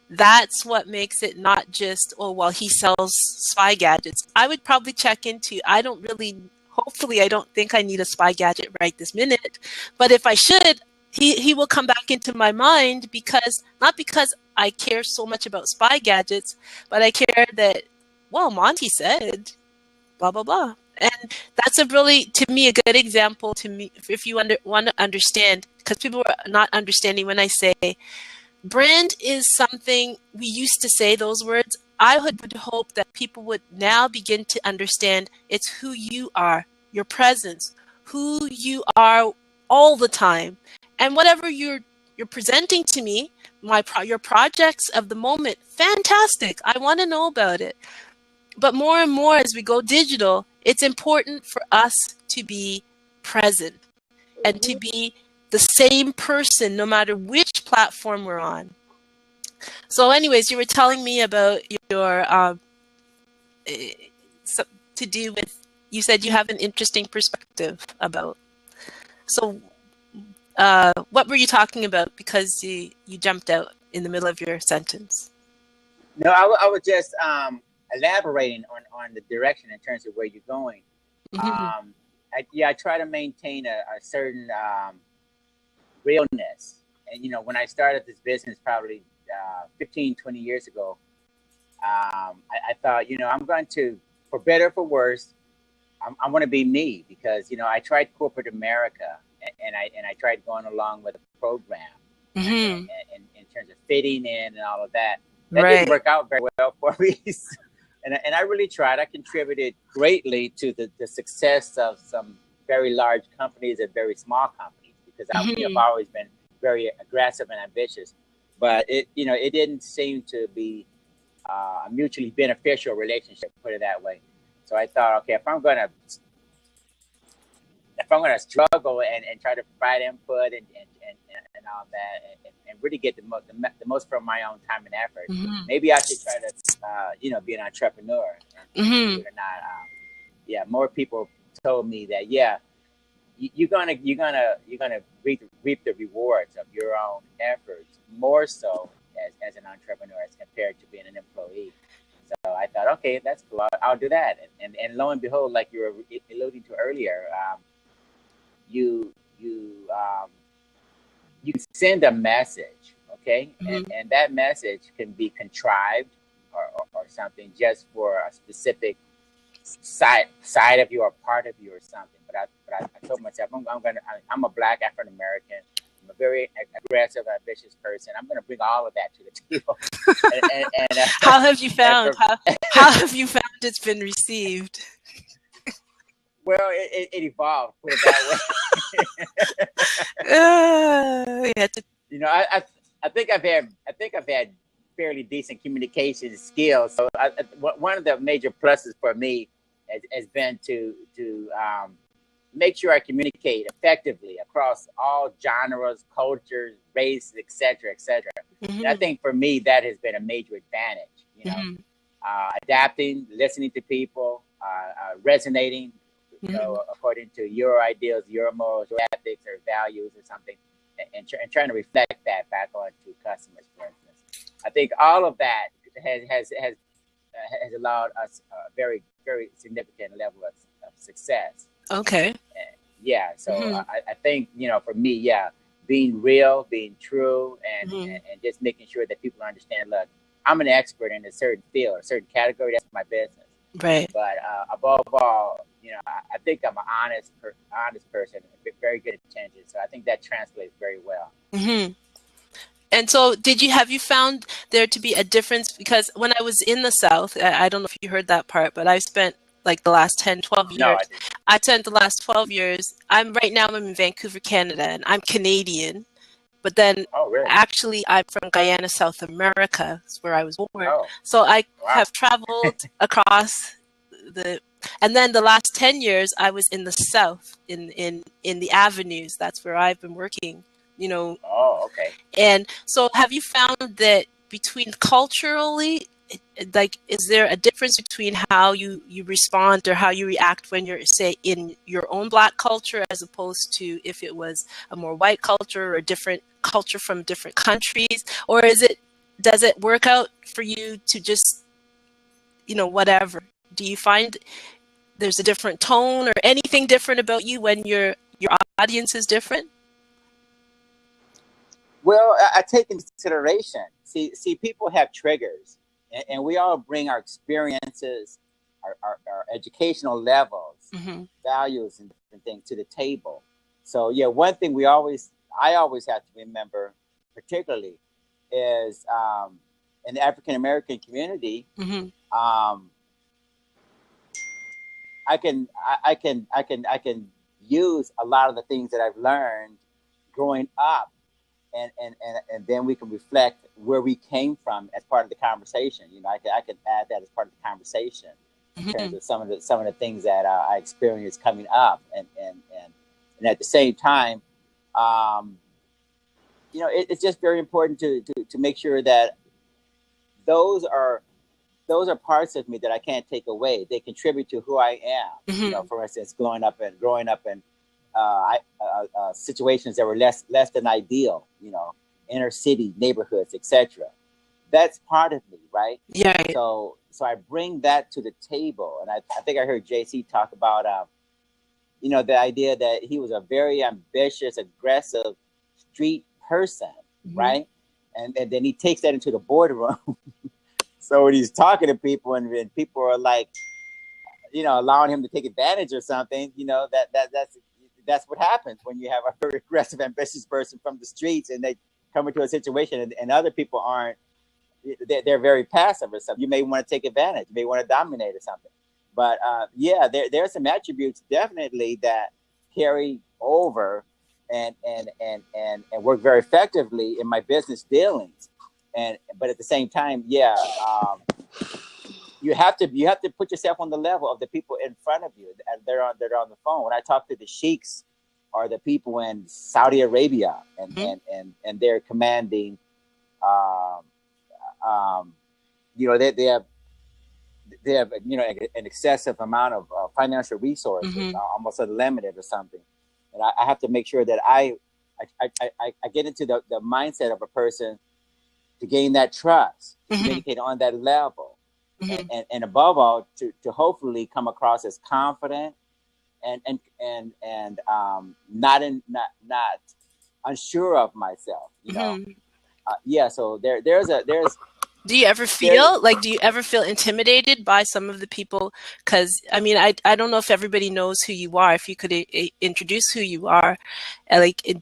that's what makes it not just, oh, well, he sells spy gadgets. I would probably check into, I don't really, hopefully, I don't think I need a spy gadget right this minute. But if I should, he will come back into my mind because, not because I care so much about spy gadgets, but I care that, well, Monty said, blah, blah, blah. And that's a really, to me, a good example to me, if you want to understand, because people are not understanding when I say, brand is something we used to say those words. I would hope that people would now begin to understand it's who you are, your presence, who you are all the time. And whatever you're presenting to me, your projects of the moment, fantastic. I want to know about it. But more and more as we go digital, it's important for us to be present and to Mhm. be the same person no matter which platform we're on. So, anyways, you were telling me about your eh, so, to do with. You said you have an interesting perspective about. So, what were you talking about? Because you jumped out in the middle of your sentence. No, I was just elaborating on the direction in terms of where you're going. Hmm. I try to maintain a certain realness. And, when I started this business probably 15, 20 years ago, I thought, I'm going to, for better or for worse, I want to be me because, I tried corporate America and I tried going along with the program Hmm. and in terms of fitting in and all of that. That didn't Right. work out very well for me. And I really tried. I contributed greatly to the success of some very large companies and very small companies because I've Hmm. always been very aggressive and ambitious. But it didn't seem to be a mutually beneficial relationship, put it that way. So I thought, okay, if I'm gonna struggle and try to provide input and all that and really get the most from my own time and effort, Hmm. maybe I should try to be an entrepreneur and believe Hmm. it or not, yeah, more people told me that yeah, you're gonna reap the rewards of your own efforts more so as an entrepreneur as compared to being an employee. So I thought, okay, that's cool. I'll do that. And lo and behold, like you were alluding to earlier, you you you can send a message, okay, and Hmm. and that message can be contrived or something just for a specific side of you or part of you or something. But I told myself I'm a black African American. I'm a very aggressive, ambitious person. I'm gonna bring all of that to the table, and How have you and found? for How have you found it's been received? well, it evolved. Put it that way. We had to. you know, I, I I think I've had fairly decent communication skills. So one of the major pluses for me has been to make sure I communicate effectively across all genres, cultures, race, etc., etc. And I Hmm. think for me that has been a major advantage. Hmm. Adapting, listening to people, resonating, Hmm. according to your ideals, your morals, your ethics, or values, or something, and trying to reflect that back onto customers, for instance. I think all of that has allowed us a very very significant level of success. Okay. Yeah, so Hmm. I think for me, yeah, being real, being true, and, Hmm. and and just making sure that people understand. Look, I'm an expert in a certain field, a certain category. That's my business. Right. But above all, I think I'm an honest person, with very good intentions. So I think that translates very well. Hmm. And so, have you found there to be a difference? Because when I was in the South, I don't know if you heard that part, but I've spent like the last 10, 12 No, years. I didn't. I spent the last 12 years. I'm in Vancouver, Canada, and I'm Canadian. But then Oh, really? actually, I'm from Guyana, South America. That's where I was born. Oh, So I wow. have traveled across the And then the last 10 years, I was in the South, in the avenues. That's where I've been working, you know. Oh, okay. And so have you found that between culturally, like, is there a difference between how you respond or how you react when you're, say, in your own Black culture as opposed to if it was a more white culture or a different culture from different countries? Or does it work out for you to just, whatever? Do you find there's a different tone or anything different about you when your audience is different? Well, I take into consideration. See, people have triggers, and we all bring our experiences, our educational levels, Hmm. values, and different things to the table. So, yeah, one thing I always have to remember, particularly, is in the African American community. Hmm. Um, I can use a lot of the things that I've learned growing up, and then we can reflect where we came from as part of the conversation. I can add that as part of the conversation in terms Hmm. of some of the things that I experienced coming up, and at the same time, um, it's just very important to make sure that those are those are parts of me that I can't take away. They contribute to who I am. Hmm. For instance, growing up in situations that were less than ideal. Inner city neighborhoods, etc. That's part of me, right? Yeah. Right. So I bring that to the table, and I think I heard JC talk about the idea that he was a very ambitious, aggressive street person, Hmm. right? And then he takes that into the boardroom. So when he's talking to people, and people are like, allowing him to take advantage or something, that's what happens when you have a very aggressive, ambitious person from the streets, and they come into a situation, and other people aren't. They're very passive or something. You may want to take advantage. You may want to dominate or something. But yeah, there's some attributes definitely that carry over and work very effectively in my business dealings. But at the same time, yeah, you have to put yourself on the level of the people in front of you, and they're on the phone. When I talk to the sheiks or the people in Saudi Arabia, and Hmm. and and they're commanding, um, um, they have an excessive amount of financial resources, Hmm. almost unlimited or something, and I have to make sure that I get into the mindset of a person to gain that trust, to Hmm. communicate on that level, and, Hmm. and, and above all, to hopefully come across as confident and not unsure of myself. Hmm. Yeah. So there's there. Do you ever feel intimidated by some of the people? Because I mean, I don't know if everybody knows who you are. If you could introduce who you are,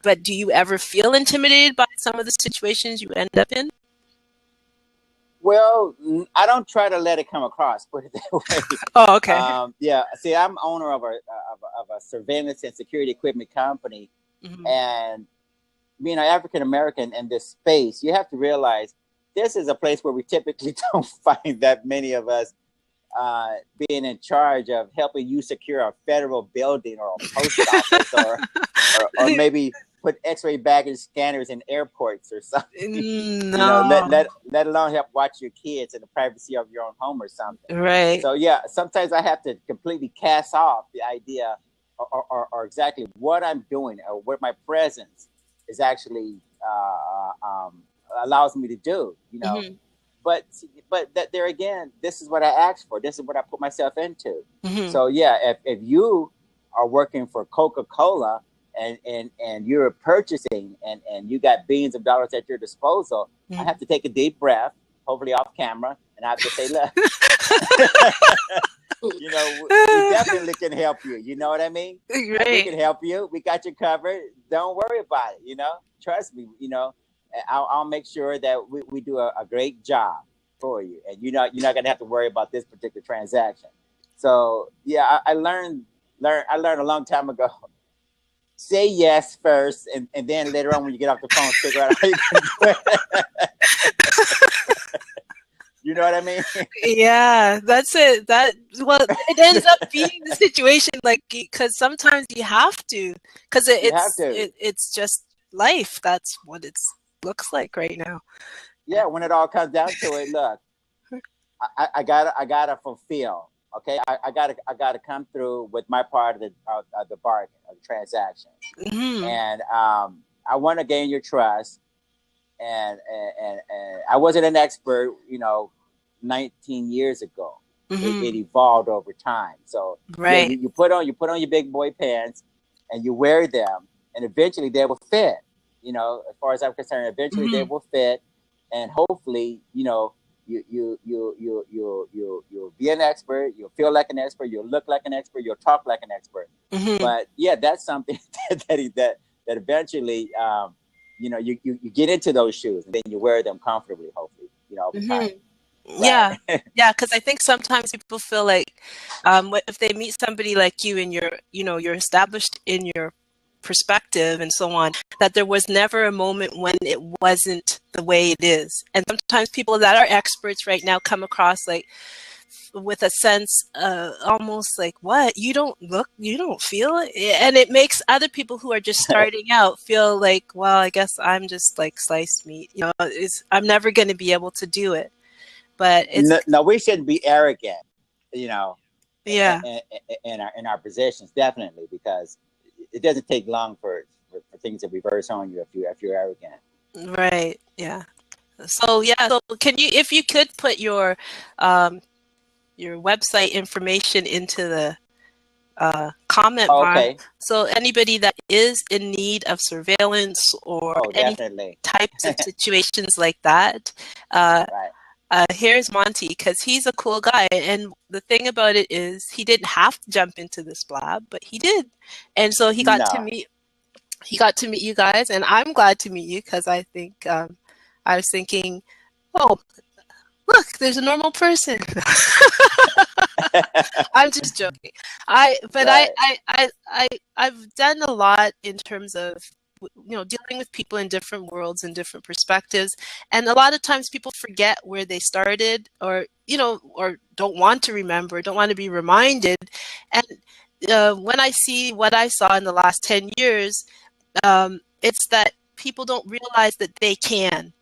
but do you ever feel intimidated by some of the situations you end up in? Well, I don't try to let it come across. Put it that way. Oh, okay. Yeah. See, I'm owner of a surveillance and security equipment company, Hmm. and being an African American in this space, you have to realize this is a place where we typically don't find that many of us uh, being in charge of helping you secure a federal building or a post office, or maybe put X-ray baggage scanners in airports or something. Let, No. let let alone help watch your kids in the privacy of your own home or something. Right. So yeah, sometimes I have to completely cast off the idea, or exactly what I'm doing, or what my presence is actually allows me to do. Hmm. But that there again, this is what I asked for. This is what I put myself into. Hmm. So yeah, if you are working for Coca-Cola, and you're purchasing, and you got billions of dollars at your disposal, I have Hmm. to take a deep breath, hopefully off camera, and I have to say, look, we definitely can help you. You know what I mean? We Right. can help you. We got you covered. Don't worry about it. Trust me. I'll make sure that we do a great job for you, and you're not gonna have to worry about this particular transaction. So yeah, I learned a long time ago. Say yes first, and then later on when you get off the phone, figure out how you can do it. You know what I mean? Yeah, that's it. That well, it ends up being the situation, like because sometimes you have to, because You have to. it's just life. That's what it's looks like right now. Yeah, when it all comes down to it, look, I gotta fulfill. Okay, I gotta come through with my part of the bargain of the transaction, Hmm. and I want to gain your trust. And I wasn't an expert, 19 years ago. It Hmm. evolved over time. So yeah, Right. you put on your big boy pants, and you wear them, and eventually they will fit. As far as I'm concerned, eventually they Hmm. will fit, and hopefully, you'll be an expert. You'll feel like an expert. You'll look like an expert. You'll talk like an expert. Hmm. But yeah, that's something that eventually, you get into those shoes, and then you wear them comfortably, hopefully, over Hmm. time. Yeah. Right. Yeah, because I think sometimes people feel like if they meet somebody like you and you're established in your perspective and so on, that there was never a moment when it wasn't the way it is. And sometimes people that are experts right now come across like with a sense almost like, what, you don't look, you don't feel it, and it makes other people who are just starting out feel like, well, I guess I'm just like sliced meat, I'm never going to be able to do it, but it's No, no, we shouldn't be arrogant, you know, yeah. in our positions, definitely, because it doesn't take long for things to reverse on you if you're arrogant. Right. Yeah. So yeah, so can you, if you could put um your website information into the comment Oh, bar, okay. so anybody that is in need of surveillance or Oh, any definitely. types of situations like that, uh, Right. here's Monty, because he's a cool guy. And the thing about it is, he didn't have to jump into this blab, but he did. And so No. he got to meet you guys, and I'm glad to meet you because I was thinking, oh, look, there's a normal person. I'm just joking. But Right. I've done a lot in terms of dealing with people in different worlds and different perspectives, and a lot of times people forget where they started, or or don't want to remember, don't want to be reminded. And when I see what I saw in the last 10 years, it's that people don't realize that they can,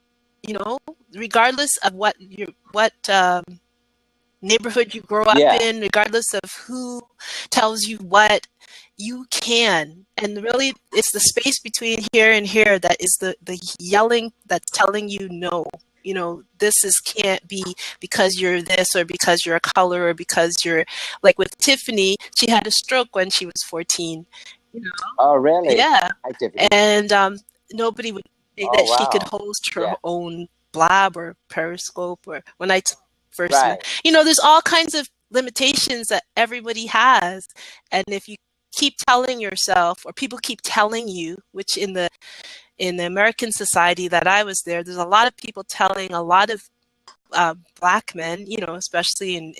you know, regardless of what neighborhood you grow up Yeah. in, regardless of who tells you what, you can. And really, it's the space between here and here that is the yelling that's telling you no. This is can't be because you're this, or because you're a color, or because you're like with Tiffany, she had a stroke when she was 14. You know, Oh, really? yeah. Hi, Tiffany. And nobody would say Oh, that she could wow. host her Yeah. own blab or periscope, or when first met. Right. There's all kinds of limitations that everybody has. And if you keep telling yourself, or people keep telling you, which in the American society that I was there's a lot of people telling a lot of black men, especially in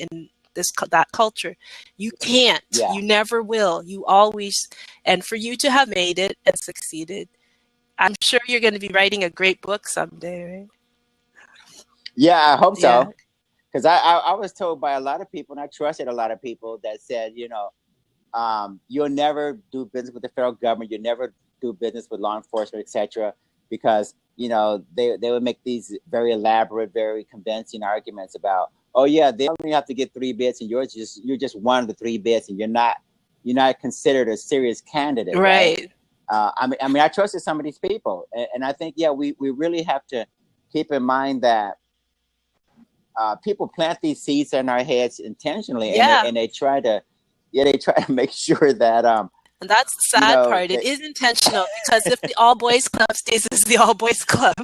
that culture, you can't, Yeah. you never will, you always. And for you to have made it and succeeded, I'm sure you're going to be writing a great book someday, right? Yeah, I hope Yeah. so. Because I was told by a lot of people, and I trusted a lot of people that said, you'll never do business with the federal government. You'll never do business with law enforcement, etc. Because they would make these very elaborate, very convincing arguments about, oh yeah, they only have to get 3 bits, and you're just one of the 3 bits, and you're not considered a serious candidate, right? Right. I trusted some of these people, and I think, yeah, we really have to keep in mind that people plant these seeds in our heads intentionally, and they Yeah. and they try to, yeah, they try to make sure that And that's the sad part. It that, is intentional, because if the all boys club stays as the all boys club,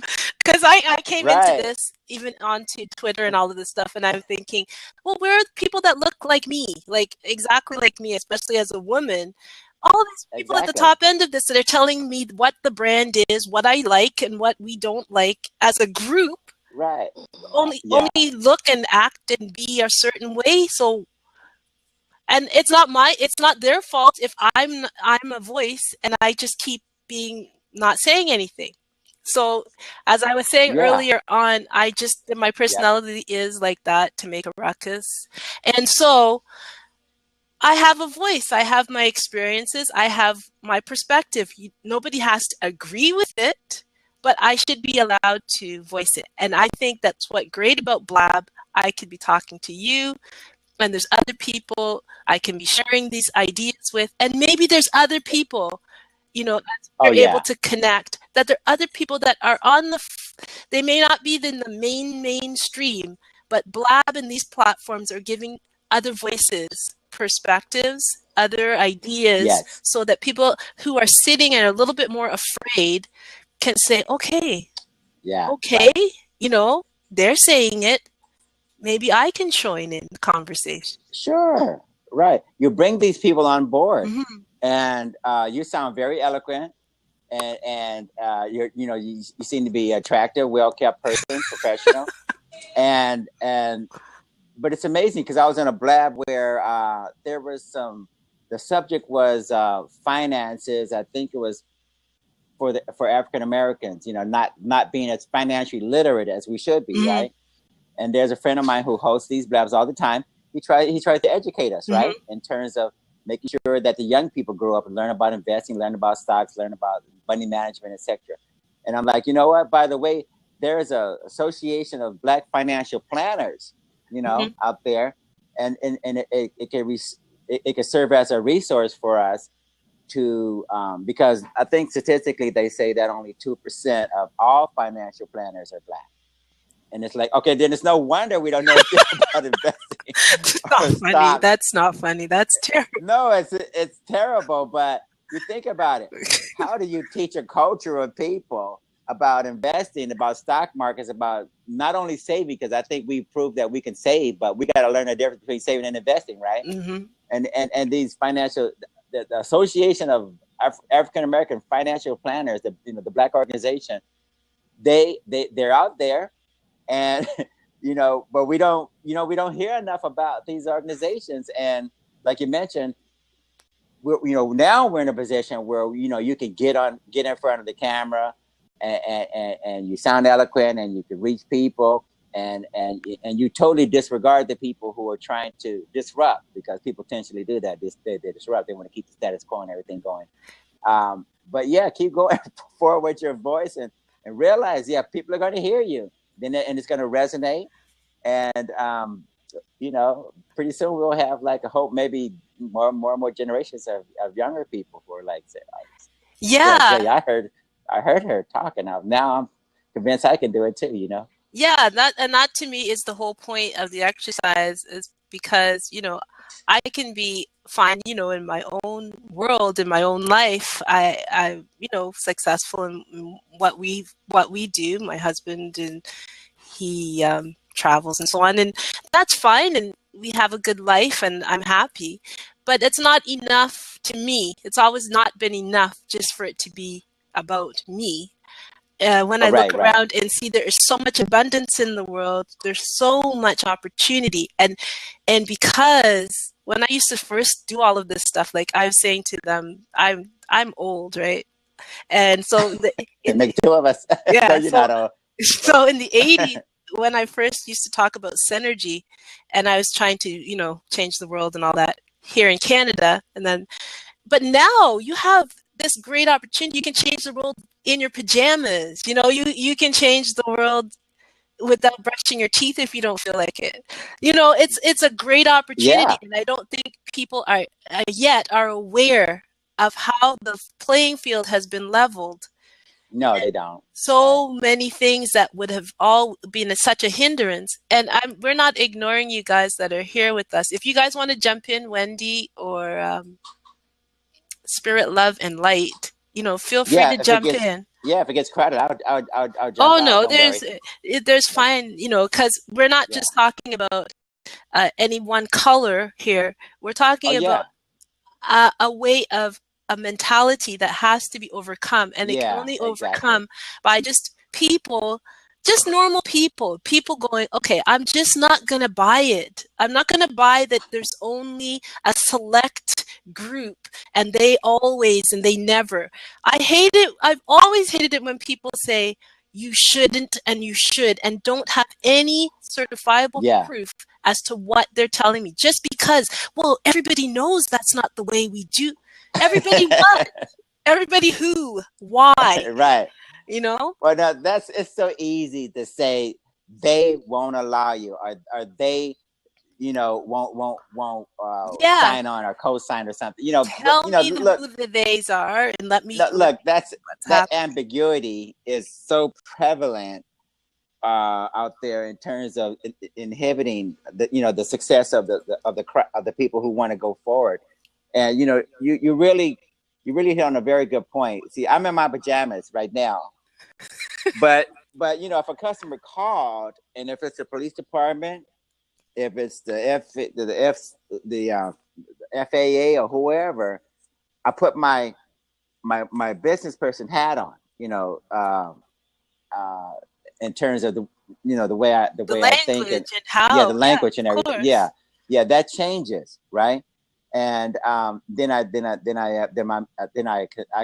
because I came into right, this even onto Twitter and all of this stuff, and I'm thinking, well, where are the people that look like me, like exactly like me, especially as a woman? All these people at the exactly, top end of this that are telling me what the brand is, what I like and what we don't like as a group, right, only yeah, look and act and be a certain way. So, and it's not their fault if I'm a voice and I just keep being not saying anything. So, as I was saying Yeah. earlier on, my Yep. personality is like that to make a ruckus. And so I have a voice, I have my experiences, I have my perspective. Nobody has to agree with it, but I should be allowed to voice it. And I think that's what great about Blab. I could be talking to you, and there's other people I can be sharing these ideas with, and maybe there's other people, as Oh we're able yeah. to connect, that there are other people that are they may not be in the mainstream, but Blab and these platforms are giving other voices, perspectives, other ideas, Yes. so that people who are sitting and are a little bit more afraid can say, okay, Yeah. okay, Right. they're saying it. Maybe I can join in the conversation. Sure. Right. You bring these people on board, Hmm. and you sound very eloquent, and you seem to be attractive, well kept person, professional, and but it's amazing because I was in a blab where there was some. The subject was finances. I think it was for African Americans. Not being as financially literate as we should be, Hmm. right? And there's a friend of mine who hosts these blabs all the time. He tries to educate us, right, Hmm. in terms of making sure that the young people grow up and learn about investing, learn about stocks, learn about money management, etc. And I'm like, you know what? By the way, there is a association of Black financial planners, Hmm. out there, and it can serve as a resource for us to because I think statistically they say that only 2% of all financial planners are Black. And it's like, okay, then it's no wonder we don't know a thing about investing It's not or funny. stocks. That's not funny. That's terrible. No, it's terrible. But you think about it. How do you teach a culture of people about investing, about stock markets, about not only saving? Because I think we proved that we can save, but we got to learn the difference between saving and investing, right? Hmm. And these financial, the Association of African American Financial Planners, the Black organization, they're out there, and but we don't hear enough about these organizations. And like you mentioned, now we're in a position where you can get in front of the camera, and you sound eloquent, and you can reach people, and you totally disregard the people who are trying to disrupt, because people intentionally do that. They disrupt. They want to keep the status quo and everything going. But yeah, keep going forward with your voice, and realize, yeah, people are going to hear you. And it's going to resonate. And pretty soon we'll have, like, a hope, maybe more and more generations of younger people who are like, saying, Yeah. "Hey, I heard her talking. Now I'm convinced I can do it too." Yeah. That to me is the whole point of the exercise, is because, I can be fine, in my own world, in my own life. Successful in what we do. My husband, and he travels and so on, and that's fine, and we have a good life, and I'm happy, but it's not enough to me. It's always not been enough just for it to be about me. When Oh, I look right, right. around and see there is so much abundance in the world, there's so much opportunity, and because when I used to first do all of this stuff, like I was saying to them, I'm old, right? And so It in make two of us. No, yeah, you're not old. so in the 80s, when I first used to talk about synergy, and I was trying to, change the world and all that here in Canada, but now you have this great opportunity. You can change the world in your pajamas. You can change the world without brushing your teeth if you don't feel like it. It's a great opportunity, Yeah. and I don't think people are aware of how the playing field has been leveled. No, they don't. Right. So many things that would have all been such a hindrance, and we're not ignoring you guys that are here with us. If you guys want to jump in, Wendy or Spirit, Love, and Light, feel free Yeah. to jump in. If it gets crowded, I'll jump Oh out. no, Don't worry. there's Like, fine, because we're not yeah. just talking about any one color here. We're Oh, talking about yeah. a way of a mentality that has to be overcome, and it can Yeah. only Exactly. overcome by just people just normal people going, okay, I'm just not going to buy it. I'm not going to buy that there's only a select group and they always and they never. I hate it. I've always hated it when people say you shouldn't and you should and don't have any certifiable Yeah. proof as to what they're telling me. Just because, well, everybody knows that's not the way we do. Everybody what? Everybody who? Why? Right. You know? Well, no, it's so easy to say they won't allow you, or they, won't Yeah. sign on or co-sign or something. Tell me Look, who the theys are and let look. me That's see what's that happening. ambiguity is so prevalent out there in terms of inhibiting the success of the people who want to go forward. And you really hit on a very good point. See, I'm in my pajamas right now, but if a customer called, and if it's the police department, if it's the FAA or whoever, I put my business person hat on. Uh, in terms of the way I the The way I think, and language and yeah, the how, yeah, language and of everything. Yeah, course. yeah, that changes, right? And then I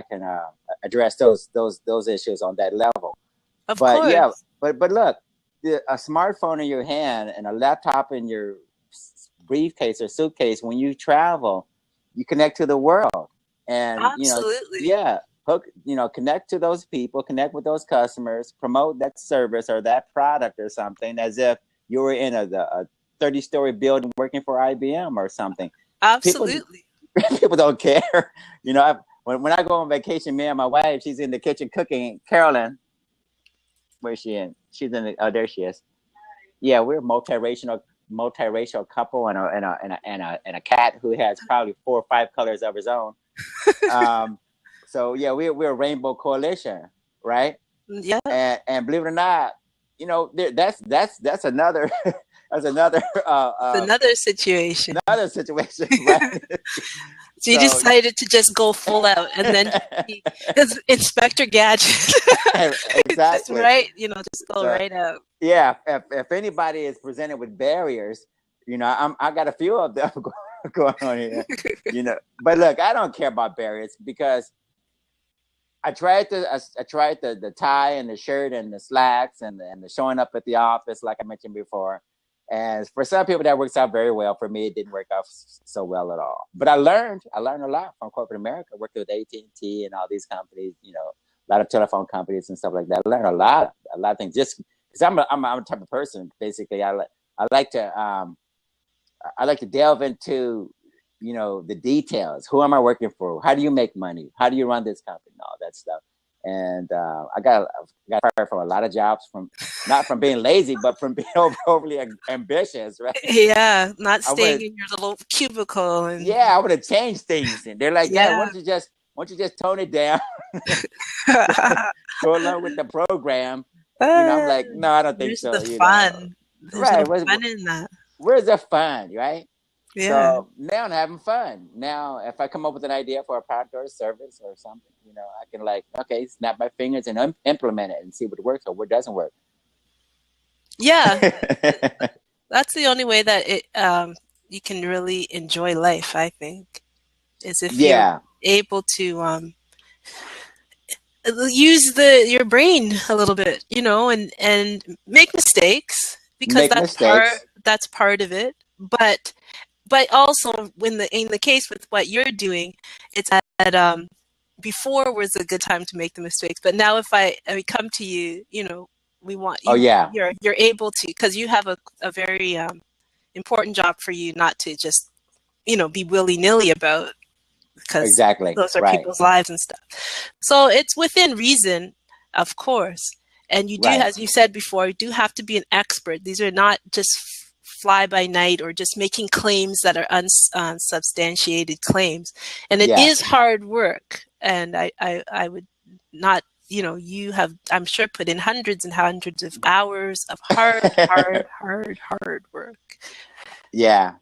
can address those issues on that level. Of But yeah, course. but look, a smartphone in your hand and a laptop in your briefcase or suitcase, when you travel, you connect to the world, and Absolutely. yeah, connect to those people, connect with those customers, promote that service or that product or something, as if you were in a 30-story building working for IBM or something. People Absolutely. people don't care. When I go on vacation, me and my wife, she's in the kitchen cooking. Carolyn, where's she in? She's in the, oh, there she is. Yeah, we're multiracial couple, and a cat who has probably 4 or 5 colors of his own. So yeah, we're a rainbow coalition, right? Yeah. And believe it or not, that's another that's another It's another situation. another situation, right? So you So decided to just go full out and then be Inspector Gadget. Just exactly. right, just go So right out. yeah, if anybody is presented with barriers, I got a few of them going on here. But look, I don't care about barriers, because I tried the tie and the shirt and the slacks and the showing up at the office, like I mentioned before. And for some people that works out very well. For me, it didn't work out so well at all. But I learned a lot from corporate America, working with AT&T and all these companies. A lot of telephone companies and stuff like that. I learned a lot of things, just because I'm a type of person. Basically, I like to I like to delve into the details. Who am I working for? How do you make money? How do you run this company? And all that stuff. And I got fired from a lot of jobs, from not from being lazy, but from being overly ambitious. Right? Yeah, not I staying would in your little cubicle and Yeah, I would have changed things. And they're like, yeah, yeah. why don't you just tone it down, go along with the program? I'm Ah, like, no, I don't think where's so. the fun? There's no Right? fun in that. Where's the fun, right? Yeah. So now I'm having fun. Now, if I come up with an idea for a product or a service or something, I can, like, okay, snap my fingers and implement it and see what works or what doesn't work. Yeah. That's the only way that you can really enjoy life, I think, is if you're Yeah, able to use your brain a little bit, and make mistakes because make mistakes. that's part of it. But also when in the case with what you're doing, it's that before was a good time to make the mistakes, but now if I come to you, we want Oh you yeah, you're able to, because you have a very important job for you not to just be willy-nilly about, because exactly. those are Right, people's lives and stuff. So it's within reason, of course. And you do, right. as you said before, you do have to be an expert. These are not just fly by night or just making claims that are unsubstantiated claims. And it Yeah. is hard work. And I would not, you have, I'm sure, put in hundreds and hundreds of hours of hard work. Yeah.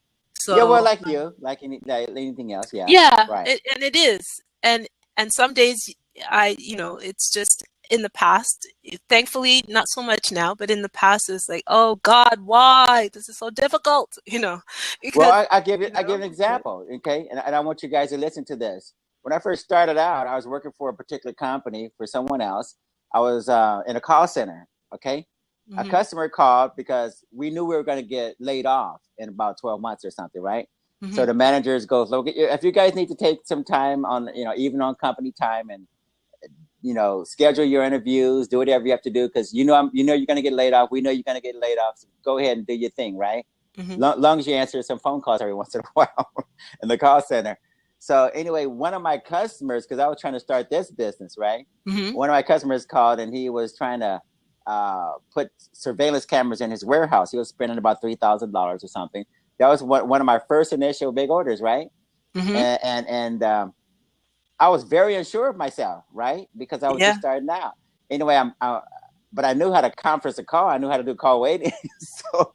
Yeah, well, So like you, like anything else. Yeah. yeah, Right. and it is. And some days it's just in the past. Thankfully, not so much now, but in the past, it's like, oh God, why? This is so difficult, Well, because, I give an example, okay, and I want you guys to listen to this. When I first started out, I was working for a particular company for someone else. I was in a call center. Okay, a hmm customer called because we knew we were going to get laid off in about 12 months or something, right? So hmm the managers goes, look, if you guys need to take some time on, even on company time, and schedule your interviews, do whatever you have to do, because you're going to get laid off. We know you're going to get laid off. So go ahead and do your thing, right? hmm Long as you answer some phone calls every once in a while in the call center. So anyway, one of my customers, because I was trying to start this business, right? hmm One of my customers called and he was trying to put surveillance cameras in his warehouse. He was spending about $3,000 or something. That was one of my first initial big orders, right? hmm And I was very unsure of myself, right? Because I was just Yeah. starting out. Anyway, but I knew how to conference a call. I knew how to do call waiting. So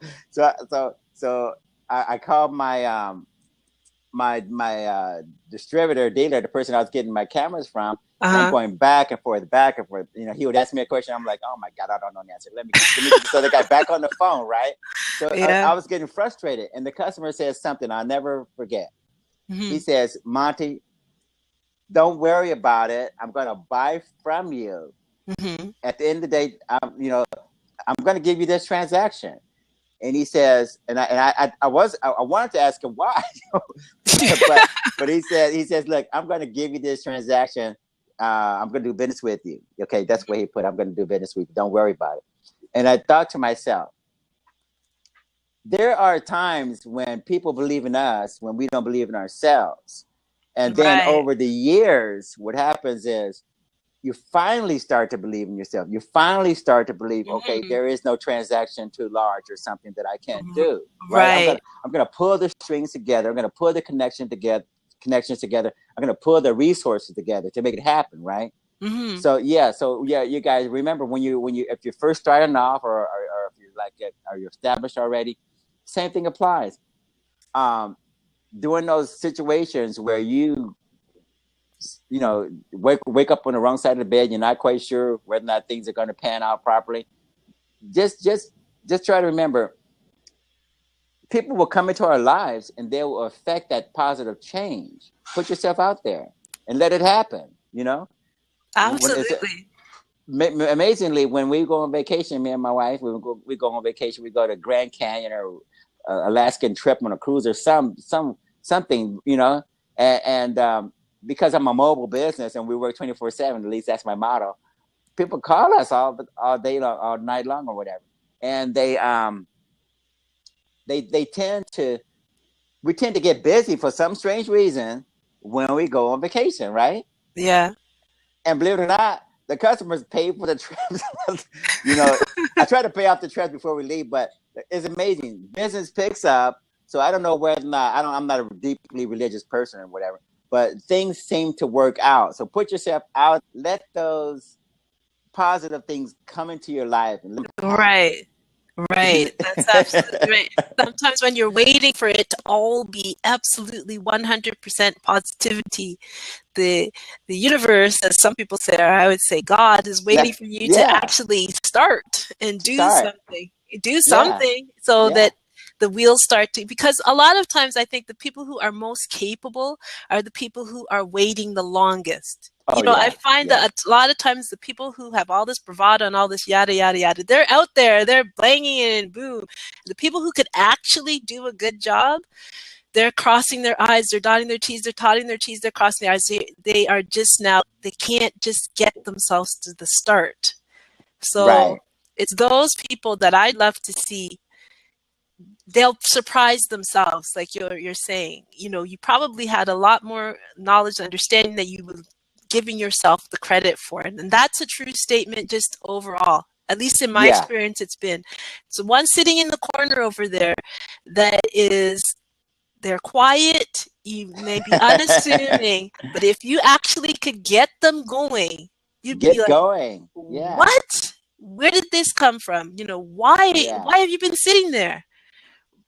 I called my distributor dealer, the person I was getting my cameras from, and I'm Uh-huh. going back and forth, back and forth. He would ask me a question. I'm like, oh my god, I don't know the answer. Let me get this other guy back on the phone, right? So Yeah. I was getting frustrated, and the customer says something I'll never forget. He hmm says, Monty, don't worry about it. I'm going to buy from you. hmm At the end of the day, I'm going to give you this transaction. And he says, I wanted to ask him why, but he says, look, I'm going to give you this transaction. I'm going to do business with you. Okay, that's what he put. I'm going to do business with you. Don't worry about it. And I thought to myself, there are times when people believe in us when we don't believe in ourselves. And then Right. over the years, what happens is you finally start to believe in yourself. You finally start to believe, okay, hmm there is no transaction too large or something that I can't do. Right? Right. I'm gonna pull the strings together. I'm gonna pull the connections together. I'm gonna pull the resources together to make it happen. Right? hmm So yeah, you guys remember when you if you're first starting off, or if you're like are you established already, same thing applies. Um, During those situations where wake up on the wrong side of the bed, you're not quite sure whether or not things are going to pan out properly. Just try to remember, people will come into our lives and they will affect that positive change. Put yourself out there and let it happen. When it's Absolutely. amazingly, when we go on vacation, me and my wife, we go on vacation. We go to Grand Canyon or Alaskan trip on a cruise or something, and because I'm a mobile business and we work 24/7, at least that's my motto. People call us all day long, all night long, or whatever, and they tend to we tend to get busy for some strange reason when we go on vacation, right? Yeah. And believe it or not, the customers pay for the trips. you know, I try to pay off the trips before we leave, but it's amazing. Business picks up. So I don't know whether or not I'm not a deeply religious person or whatever, but things seem to work out. So put yourself out, let those positive things come into your life and let them happen. Right. Right. That's absolutely right. Sometimes when you're waiting for it to all be absolutely 100% positivity, the the universe, as some people say, or I would say God, is waiting Like, for you to yeah, actually start and do start. something. Do Yeah, something so yeah. that the wheels start to, because a lot of times I think the people who are most capable are the people who are waiting the longest. Oh, I yeah, find yeah. that a lot of times the people who have all this bravado and all this yada yada yada, they're out there, they're banging it and boom. The people who could actually do a good job, they're crossing their eyes, they're dotting their T's, they're dotting their T's, they're crossing their eyes. They are just now, they can't just get themselves to the start. So Right. it's those people that I'd love to see. They'll surprise themselves, like you're saying. You probably had a lot more knowledge and understanding that you were giving yourself the credit for it. And that's a true statement just overall. At least in my Yeah. experience, it's been. So one sitting in the corner over there that is they're quiet, you may be unassuming, but if you actually could get them going, you'd be Get like, going. Yeah. "What? Where did this come from? Why Yeah. why have you been sitting there?"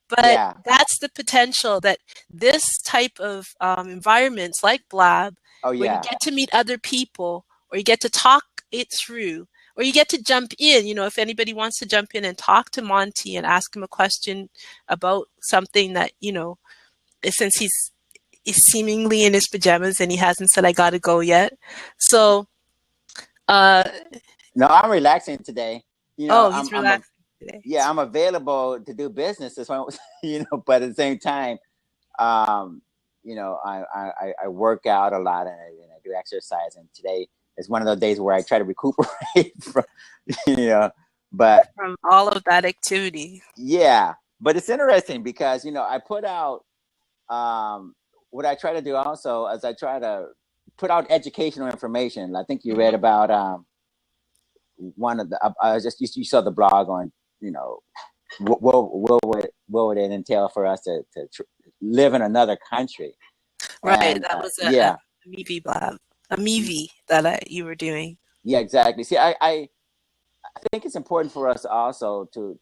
But Yeah. that's the potential that this type of environments like Blab, Oh, where you yeah. get to meet other people or you get to talk it through, or you get to jump in. If anybody wants to jump in and talk to Monty and ask him a question about something that, since he's seemingly in his pajamas and he hasn't said I gotta go yet. So, uh, No, I'm relaxing today. oh, he's relaxing today. Yeah, I'm available to do business. But at the same time, um, I work out a lot, and I do exercise. And today is one of those days where I try to recuperate from, you know, but From all of that activity. yeah, but it's interesting because, I put out, what I try to do also is I try to put out educational information. I think you read about, one of the, you saw the blog on, what would it entail for us to live in another country? Right, And that was a yeah, Meavy blab, a Meavy that you were doing. yeah, exactly. See, I think it's important for us also to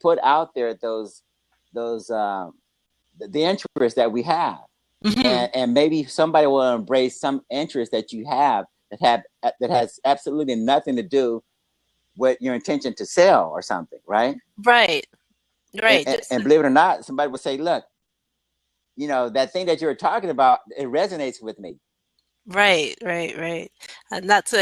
put out there those the interests that we have, Hmm. and maybe somebody will embrace some interest that you have that has absolutely nothing to do with your intention to sell or something, right? Right, And, right, and, just and believe it or not, somebody will say, look, that thing that you were talking about, it resonates with me. right, right, right. And that's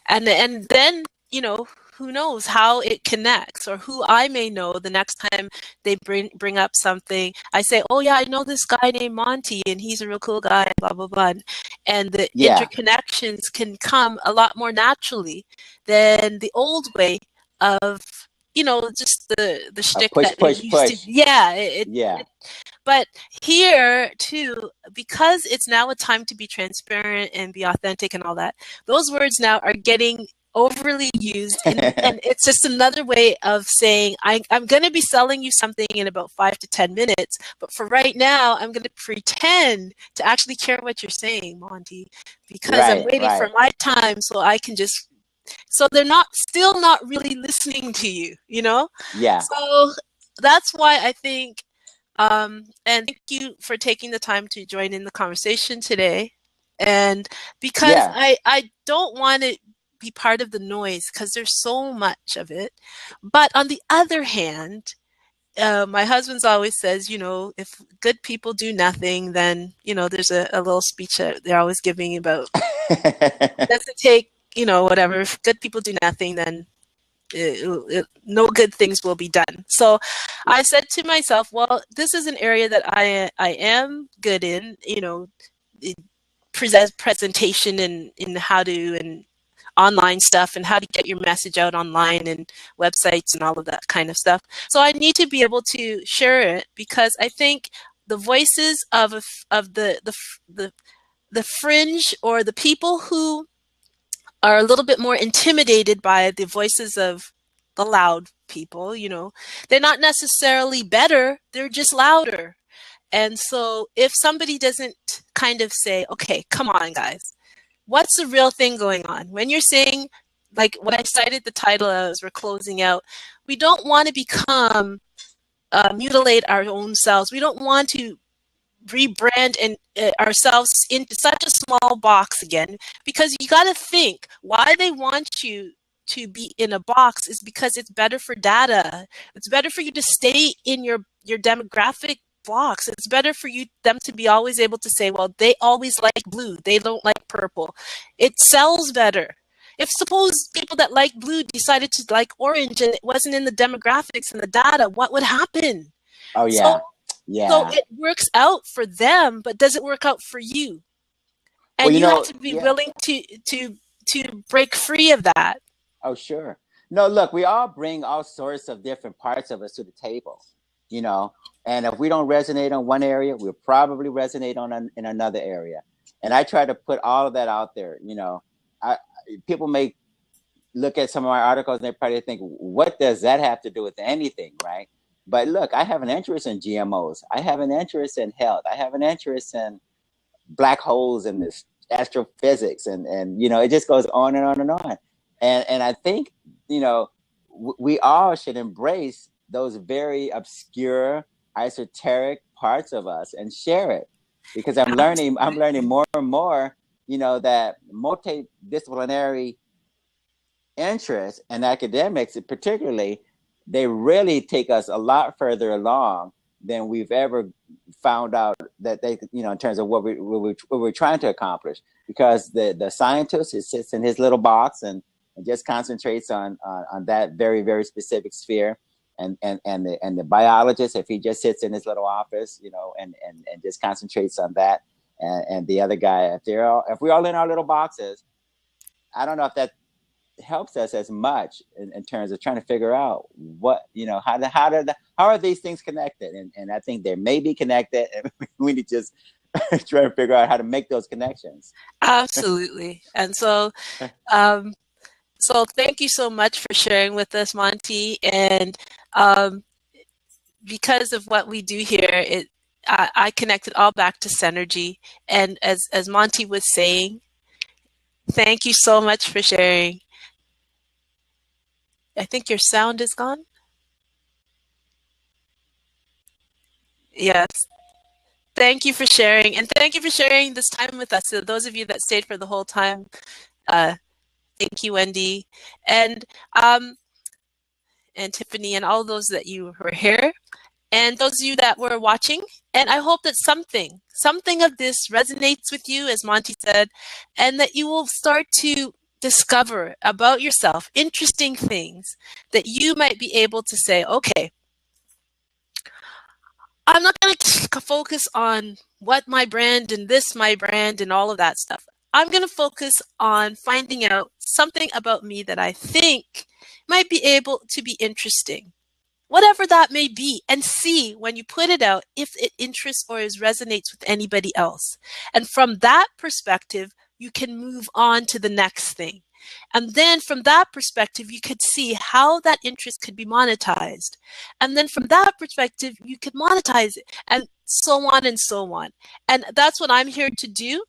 and then, you know, who knows how it connects, or who I may know the next time they bring up something. I say, "Oh yeah, I know this guy named Monty and he's a real cool guy, blah blah blah." And the Yeah, interconnections can come a lot more naturally than the old way of, just the shtick push, that it push, used to. push. Yeah, Yeah, but here too, because it's now a time to be transparent and be authentic and all that, those words now are getting overly used, and it's just another way of saying I'm going to be selling you something in about 5 to 10 minutes, but for right now I'm going to pretend to actually care what you're saying, Monty, because I'm right, waiting for right. my time so I can just, so they're not still not really listening to you. Yeah, So that's why I think, and thank you for taking the time to join in the conversation today. And because yeah. I don't want to be part of the noise because there's so much of it. But on the other hand, my husband's always says, if good people do nothing, then, there's a little speech that they're always giving about, it doesn't take, whatever. If good people do nothing, then no good things will be done. So I said to myself, well, this is an area that I am good in, presentation and in how to, and online stuff, and how to get your message out online and websites and all of that kind of stuff. So I need to be able to share it, because I think the voices of the fringe, or the people who are a little bit more intimidated by the voices of the loud people, they're not necessarily better, they're just louder. And so if somebody doesn't kind of say, okay, come on, guys, what's the real thing going on? When you're saying, like what I cited the title as we're closing out, we don't want to become, mutilate our own selves. We don't want to rebrand and ourselves into such a small box again, because you got to think why they want you to be in a box is because it's better for data. It's better for you to stay in your demographic box. It's better for them to be always able to say, well, they always like blue, they don't like purple. It sells better. If suppose people that like blue decided to like orange and it wasn't in the demographics and the data, what would happen? Oh So yeah, so yeah. it works out for them, but does it work out for you? Well, And you have to be yeah. willing to break free of that. Oh, sure. No, look, we all bring all sorts of different parts of us to the table, you know. And if we don't resonate on one area, we'll probably resonate in another area. And I try to put all of that out there. I people may look at some of my articles and they probably think, what does that have to do with anything, right? But look, I have an interest in GMOs. I have an interest in health. I have an interest in black holes and this astrophysics, and it just goes on and on and on. And I think we all should embrace those very obscure, esoteric parts of us and share it, because I'm learning more and more that multidisciplinary interest and academics particularly, they really take us a lot further along than we've ever found out that they, in terms of what we're trying to accomplish. Because the scientist, he sits in his little box and just concentrates on that very, very specific sphere. And the biologist, if he just sits in his little office, and just concentrates on that. And the other guy, if we're all in our little boxes, I don't know if that helps us as much in terms of trying to figure out what, how are these things connected, and I think they may be connected, and we need to just try to figure out how to make those connections. Absolutely. And um, so thank you so much for sharing with us, Monty. And um, because of what we do here, I connect it all back to synergy. And as Monty was saying, thank you so much for sharing. I think your sound is gone. Yes. Thank you for sharing, and thank you for sharing this time with us. So those of you that stayed for the whole time, uh, thank you, Wendy, and um, and Tiffany, and all those that you were here, and those of you that were watching. And I hope that something of this resonates with you, as Monty said, and that you will start to discover about yourself interesting things that you might be able to say, okay, I'm not going to focus on what my brand and this my brand and all of that stuff. I'm going to focus on finding out something about me that I think might be able to be interesting, whatever that may be, and see when you put it out if it interests or is resonates with anybody else. And from that perspective, you can move on to the next thing. And then from that perspective, you could see how that interest could be monetized. And then from that perspective, you could monetize it, and so on and so on. And that's what I'm here to do.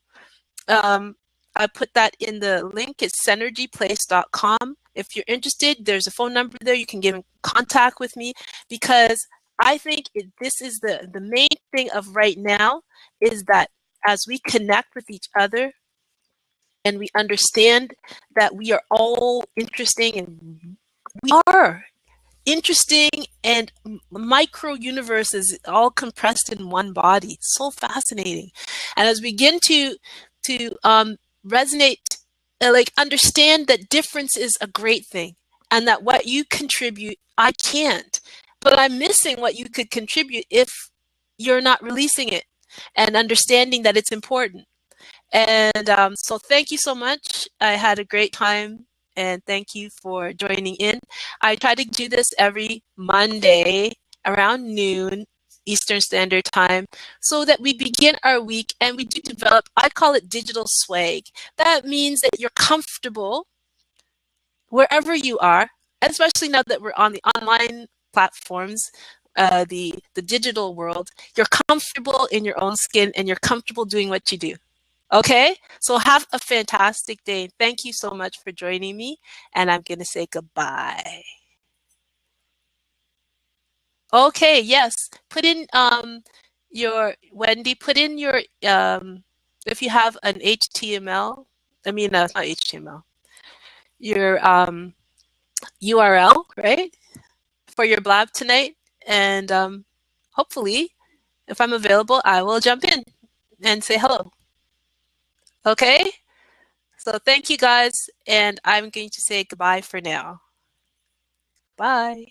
I put that in the link. It's synergyplace.com. If you're interested, there's a phone number there. You can get in contact with me, because I think this is the main thing of right now, is that as we connect with each other and we understand that we are all interesting, and we are interesting, and micro universes all compressed in one body. It's so fascinating. And as we begin to resonate, like understand that difference is a great thing, and that what you contribute, I can't, but I'm missing what you could contribute if you're not releasing it, and understanding that it's important. And so thank you so much. I had a great time, and thank you for joining in. I try to do this every Monday around noon Eastern Standard Time, so that we begin our week and we do develop, I call it digital swag. That means that you're comfortable wherever you are, especially now that we're on the online platforms, the digital world. You're comfortable in your own skin, and you're comfortable doing what you do. Okay, so have a fantastic day. Thank you so much for joining me, and I'm going to say goodbye. Okay, yes, put in your Wendy, put in your if you have an HTML, I mean, not HTML, your URL, right, for your blab tonight, and hopefully, if I'm available, I will jump in and say hello. Okay. So thank you guys, and I'm going to say goodbye for now. Bye.